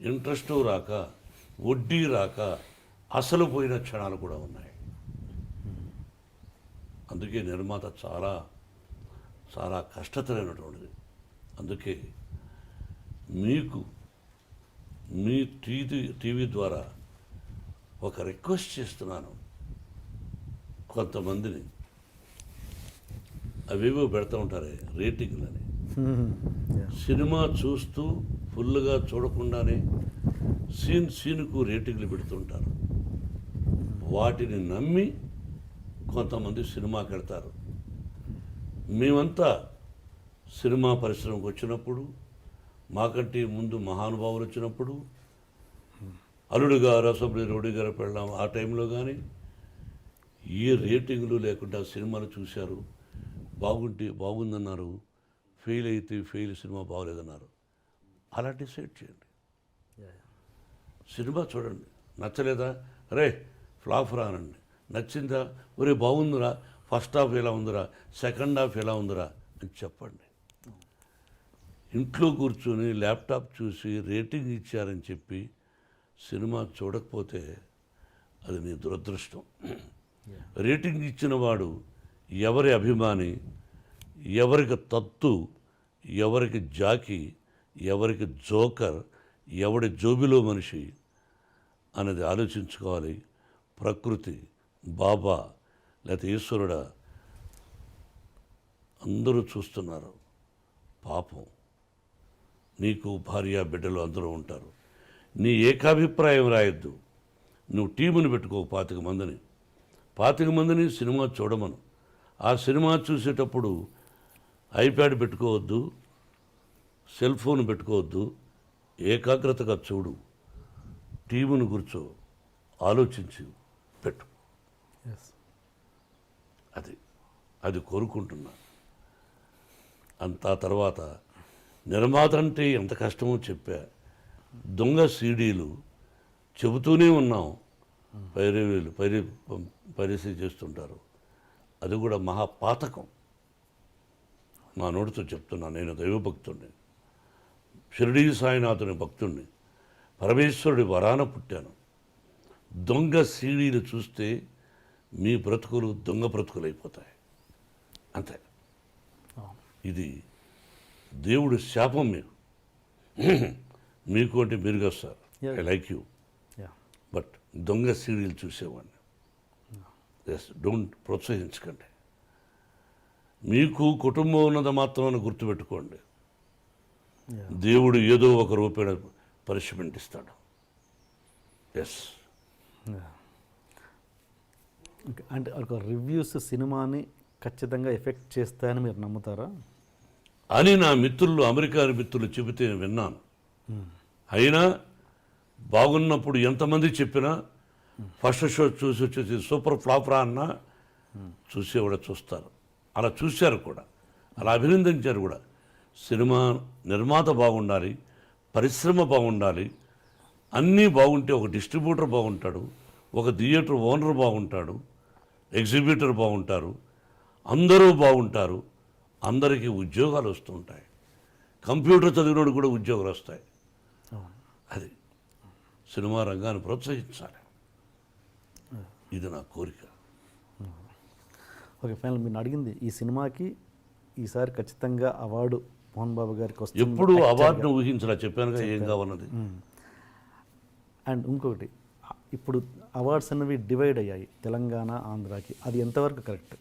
ఇంట్రెస్టు రాక, వడ్డీ రాక అసలు పోయిన క్షణాలు కూడా ఉన్నాయి. అందుకే నిర్మాత చాలా చాలా కష్టతరమైనటువంటిది. అందుకే మీకు మీ టీవీ ద్వారా ఒక రిక్వెస్ట్ చేస్తున్నాను. కొంతమందిని అవేవో పెడతా ఉంటారే రేటింగ్లని, సినిమా చూస్తూ ఫుల్గా చూడకుండానే సీన్కు రేటింగ్లు పెడుతుంటారు. వాటిని నమ్మి కొంతమంది సినిమాకి వెళ్తారు. మేమంతా సినిమా పరిశ్రమకు వచ్చినప్పుడు, మాకంటే ముందు మహానుభావులు వచ్చినప్పుడు, అల్లుడు గారు, అసెంబ్లీ రౌడీ గారు పెళ్ళాం, ఆ టైంలో కానీ ఏ రేటింగ్లు లేకుండా సినిమాలు చూశారు. బాగుంటే బాగుందన్నారు, ఫెయిల్ అయితే ఫెయిల్, సినిమా బాగోలేదన్నారు. అలా డిసైడ్ చేయండి. సినిమా చూడండి, నచ్చలేదా రే ఫ్లాప్ రానండి, నచ్చిందా ఒరే బాగుందిరా, ఫస్ట్ హాఫ్ ఎలా ఉందిరా, సెకండ్ హాఫ్ ఎలా ఉందిరా అని చెప్పండి. ఇంట్లో కూర్చొని ల్యాప్టాప్ చూసి రేటింగ్ ఇచ్చారని చెప్పి సినిమా చూడకపోతే అది నీ దురదృష్టం. రేటింగ్ ఇచ్చిన వాడు ఎవరి అభిమాని, ఎవరికి తత్తు, ఎవరికి జాకీ, ఎవరికి జోకర్, ఎవడి జోబిలో మనిషి అనేది ఆలోచించుకోవాలి. ప్రకృతి, బాబా లేకపోతే ఈశ్వరుడా, అందరూ చూస్తున్నారు. పాపం, నీకు భార్య బిడ్డలు అందరూ ఉంటారు. నీ ఏకాభిప్రాయం రాయొద్దు. నువ్వు టీముని పెట్టుకో 25 మందిని సినిమా చూడమను. ఆ సినిమా చూసేటప్పుడు ఐప్యాడ్ పెట్టుకోవద్దు, సెల్ ఫోన్ పెట్టుకోవద్దు, ఏకాగ్రతగా చూడు. టీమును కూర్చో, ఆలోచించి పెట్టు. అది కోరుకుంటున్నా. అంతా తర్వాత నిర్మాత అంటే ఎంత కష్టమో చెప్పా. దొంగ సీడీలు చెబుతూనే ఉన్నాం, పైరసీ చేస్తుంటారు. అది కూడా మహాపాతకం. నా నోటితో చెప్తున్నా, నేను దైవభక్తుడిని, షిరిడీ సాయినాథుని భక్తుడిని, పరమేశ్వరుడి వరాన పుట్టాను. దొంగ సీడీలు చూస్తే మీ బ్రతుకులు దొంగ బ్రతుకులైపోతాయి. అంతే. ఇది దేవుడి శాపం మీకు అంటే మీరుగా sir, I like you, but దొంగ సీరియల్ చూసేవాడిని. ఎస్, డోంట్ ప్రోత్సహించకండి. మీకు కుటుంబం ఉన్నది మాత్రమే గుర్తుపెట్టుకోండి. దేవుడు ఏదో ఒక రూపేణ పనిష్మెంట్ ఇస్తాడు. ఎస్. అంటే ఒక రివ్యూస్ సినిమాని ఖచ్చితంగా ఎఫెక్ట్ చేస్తాయని మీరు నమ్ముతారా అని నా మిత్రులు, అమెరికా మిత్రులు చెబితే విన్నాను. అయినా బాగున్నప్పుడు ఎంతమంది చెప్పినా ఫస్ట్ షో చూసి వచ్చేసి సూపర్ ఫ్లాప్ రా అన్నా చూసేవాడు చూస్తారు. అలా చూశారు కూడా, అలా అభినందించారు కూడా. సినిమా నిర్మాత బాగుండాలి, పరిశ్రమ బాగుండాలి, అన్నీ బాగుంటే ఒక డిస్ట్రిబ్యూటర్ బాగుంటాడు, ఒక థియేటర్ ఓనర్ బాగుంటాడు, ఎగ్జిబిటర్ బాగుంటారు, అందరూ బాగుంటారు, అందరికీ ఉద్యోగాలు వస్తుంటాయి. కంప్యూటర్ చదివినోడు కూడా ఉద్యోగాలు వస్తాయి. అది సినిమా రంగాన్ని ప్రోత్సహించాలి. ఇది నా కోరిక. ఓకే, ఫైనల్ మీరు అడిగింది ఈ సినిమాకి ఈసారి ఖచ్చితంగా అవార్డు మోహన్ బాబు గారికి వస్తుంది. ఎప్పుడు అవార్డును ఊహించలా, చెప్పానుగా ఏం కావాలన్నది. అండ్ ఇంకొకటి, ఇప్పుడు అవార్డ్స్ అనేవి డివైడ్ అయ్యాయి తెలంగాణ ఆంధ్రాకి, అది ఎంతవరకు కరెక్ట్?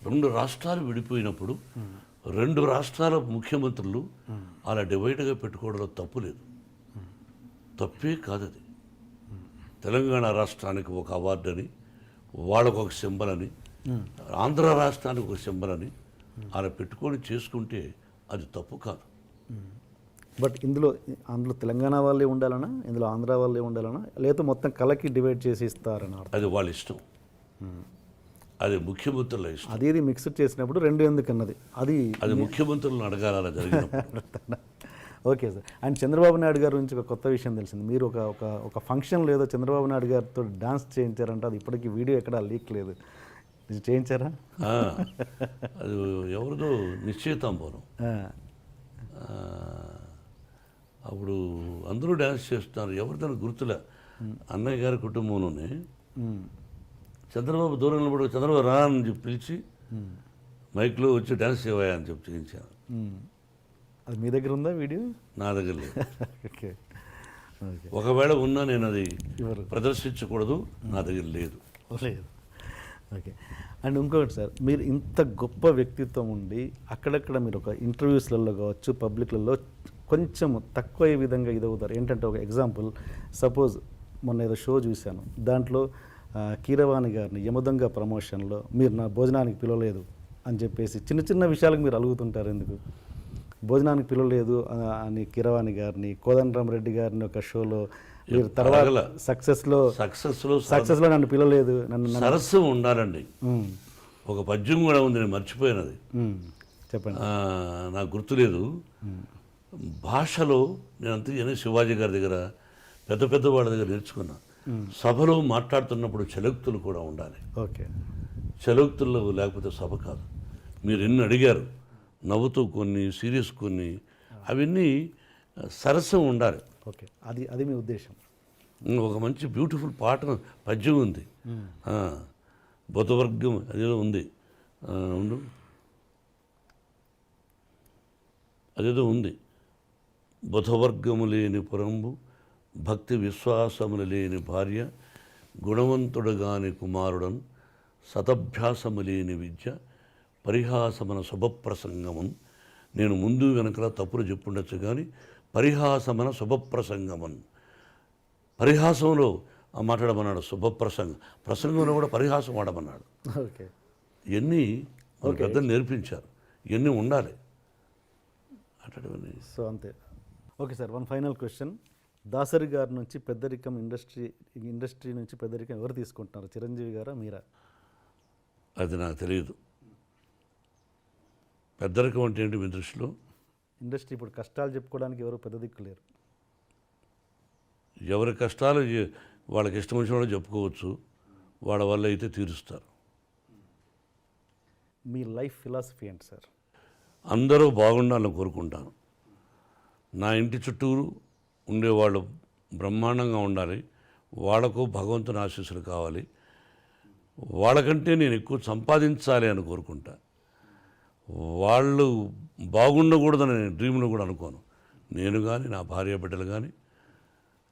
2 రాష్ట్రాలు విడిపోయినప్పుడు 2 రాష్ట్రాల ముఖ్యమంత్రులు అలా డివైడ్గా పెట్టుకోవడంలో తప్పు లేదు, తప్పే కాదది. తెలంగాణ రాష్ట్రానికి ఒక అవార్డు అని, వాళ్ళకు ఒక సింబల్ అని, ఆంధ్ర రాష్ట్రానికి ఒక సింబల్ అని అలా పెట్టుకొని చేసుకుంటే అది తప్పు కాదు. బట్ ఇందులో తెలంగాణ వాళ్ళే ఉండాలనా, ఇందులో ఆంధ్ర వాళ్ళే ఉండాలనా, లేదా మొత్తం కలకి డివైడ్ చేసి ఇస్తారని? అది వాళ్ళ ఇష్టం, అది ముఖ్యమంత్రుల ఇష్టం. అది మిక్స్డ్ చేసినప్పుడు 2 ఎందుకు అన్నది అది ముఖ్యమంత్రులను అడగాలి అలా జరిగినప్పుడు. Okay sir. And Chandrababu Naidu గారి నుంచి ఒక కొత్త విషయం తెలిసింది. మీరు ఒక ఫంక్షన్లో ఏదో చంద్రబాబు నాయుడు గారితో డాన్స్ చేయించారంట, అది ఇప్పటికీ వీడియో ఎక్కడా లీక్ లేదు, చేయించారా? అది ఎవరిదో నిశ్చయితాంబరం. అప్పుడు అందరూ డ్యాన్స్ చేస్తున్నారు, ఎవరిదని గుర్తులే. అన్నయ్య గారి కుటుంబంలోనే చంద్రబాబు దూరం నిలబడి చంద్రబాబు రా అని చెప్పి పిలిచి మైక్లో వచ్చి డ్యాన్స్ చేయవా అని చెప్పి చేయించాను. అది మీ దగ్గర ఉందా వీడియో? నా దగ్గర లేదు. ఓకే, ఒకవేళ ఉన్నా నేను అది ప్రదర్శించకూడదు, నా దగ్గర లేదు. ఓకే. అండ్ ఇంకొకటి సార్, మీరు ఇంత గొప్ప వ్యక్తిత్వం ఉండి అక్కడక్కడ మీరు ఒక ఇంటర్వ్యూస్లలో కావచ్చు, పబ్లిక్లలో కొంచెం తక్కువ విధంగా ఇదవుతారు. ఏంటంటే ఒక ఎగ్జాంపుల్, సపోజ్ మొన్న ఏదో షో చూశాను, దాంట్లో కీరవాణి గారిని యమదొంగ ప్రమోషన్లో మీరు నా భోజనానికి పిలవలేదు అని చెప్పేసి చిన్న చిన్న విషయాలకు మీరు అలుగుతుంటారు. ఎందుకు భోజనానికి పిలవలేదు అని కీరవాణి గారిని, కోదండరామరెడ్డి గారిని ఒక షోలో మీరు తర్వాత సక్సెస్లో నన్ను పిలవలేదు, సరస్సు ఉండాలండి. ఒక పద్యం కూడా ఉంది, నేను మర్చిపోయినది, చెప్పండి. నాకు గుర్తులేదు. భాషలో నేను అంతే శివాజీ గారి దగ్గర పెద్ద వాళ్ళ దగ్గర నేర్చుకున్నా. సభలో మాట్లాడుతున్నప్పుడు చలోక్తులు కూడా ఉండాలి. ఓకే, చలోక్తులు లేకపోతే సభ కాదు. మీరు ఎన్ని అడిగారు, నవ్వుతూ కొన్ని, సీరియస్ కొన్ని, అవన్నీ సరస్సం ఉండాలి. ఓకే, అది మీ ఉద్దేశం. ఒక మంచి బ్యూటిఫుల్ పాట పద్యం ఉంది, బుధవర్గం అదేదో ఉంది, అదేదో ఉంది. బుధవర్గము లేని పురంబు భక్తి విశ్వాసములు లేని భార్య, గుణవంతుడుగాని కుమారుడన్, సతభ్యాసము లేని విద్య, పరిహాసమన శుభప్రసంగమన్. నేను ముందు వెనకల తప్పులు చెప్పుండొచ్చు కానీ పరిహాసమన శుభప్రసంగమన్. పరిహాసంలో మాట్లాడమన్నాడు, ప్రసంగంలో కూడా పరిహాసం వాడమన్నాడు. ఓకే. ఇవన్నీ మన పెద్దలు నేర్పించారు, ఇవన్నీ ఉండాలి అట్లాంటివన్నీ. సో అంతే. Okay sir, one final question. Dasari గారి నుంచి పెద్దరికం ఇండస్ట్రీ నుంచి పెద్దరికం ఎవరు తీసుకుంటున్నారు, చిరంజీవి గారా మీరా? అది నాకు తెలియదు. పెద్దరికం అంటే ఏంటి మీ దృష్టిలో? ఇండస్ట్రీ ఇప్పుడు కష్టాలు చెప్పుకోవడానికి ఎవరు పెద్ద దిక్కు లేరు. ఎవరి కష్టాలు వాళ్ళకి ఇష్టం వచ్చిన వాళ్ళు చెప్పుకోవచ్చు, వాళ్ళ వల్ల అయితే తీరుస్తారు. మీ లైఫ్ ఫిలాసఫీ ఏంటి సార్? అందరూ బాగుండాలని కోరుకుంటాను. నా ఇంటి చుట్టూరు ఉండేవాళ్ళు బ్రహ్మాండంగా ఉండాలి, వాళ్లకు భగవంతుని ఆశీస్సులు కావాలి, వాళ్ళకంటే నేను ఎక్కువ సంపాదించాలి అని కోరుకుంటా. వాళ్ళు బాగుండకూడదని నేను డ్రీమ్లో కూడా అనుకోను. నేను కానీ, నా భార్య బిడ్డలు కానీ,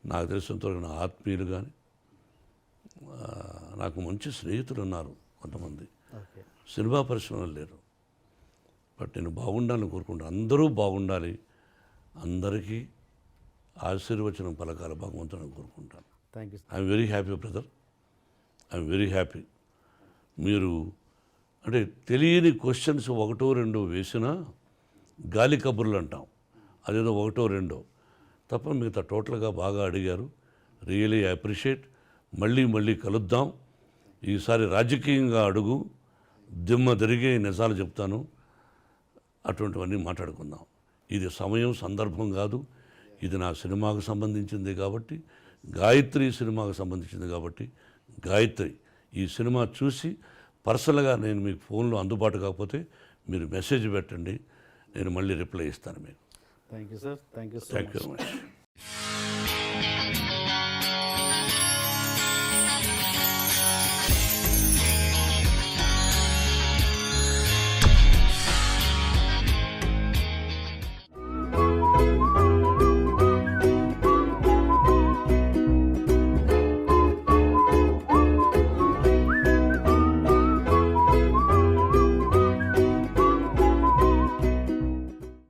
నాకు తెలిసినంతవరకు నా ఆత్మీయులు కానీ, నాకు మంచి స్నేహితులు ఉన్నారు కొంతమంది. ఓకే. సినిమా పరిశ్రమలు లేరు, బట్ నేను బాగుండాలని కోరుకుంటాను. అందరూ బాగుండాలి, అందరికీ ఆశీర్వచనం పలకాల భగవంతుని కోరుకుంటాను. Thank you. I'm very happy brother, I'm very happy. మీరు అంటే తెలియని క్వశ్చన్స్ ఒకటో రెండో వేసినా గాలి కబుర్లు అంటాం, అదేదో ఒకటో రెండో తప్ప మిగతా టోటల్గా బాగా అడిగారు. Really appreciate. మళ్ళీ మళ్ళీ కలుద్దాం. ఈసారి రాజకీయంగా అడుగు, దిమ్మ తిరిగే నిజాలు చెప్తాను, అటువంటివన్నీ మాట్లాడుకుందాం. ఇది సమయం సందర్భం కాదు, ఇది నా సినిమాకు సంబంధించింది కాబట్టి, గాయత్రి సినిమాకు సంబంధించింది కాబట్టి, గాయత్రి ఈ సినిమా చూసి పర్సనల్గా నేను మీకు ఫోన్లో అందుబాటు కాకపోతే మీరు మెసేజ్ పెట్టండి, నేను మళ్ళీ రిప్లై ఇస్తాను మీకు. Thank you sir. Thank you so thank you much. Very much.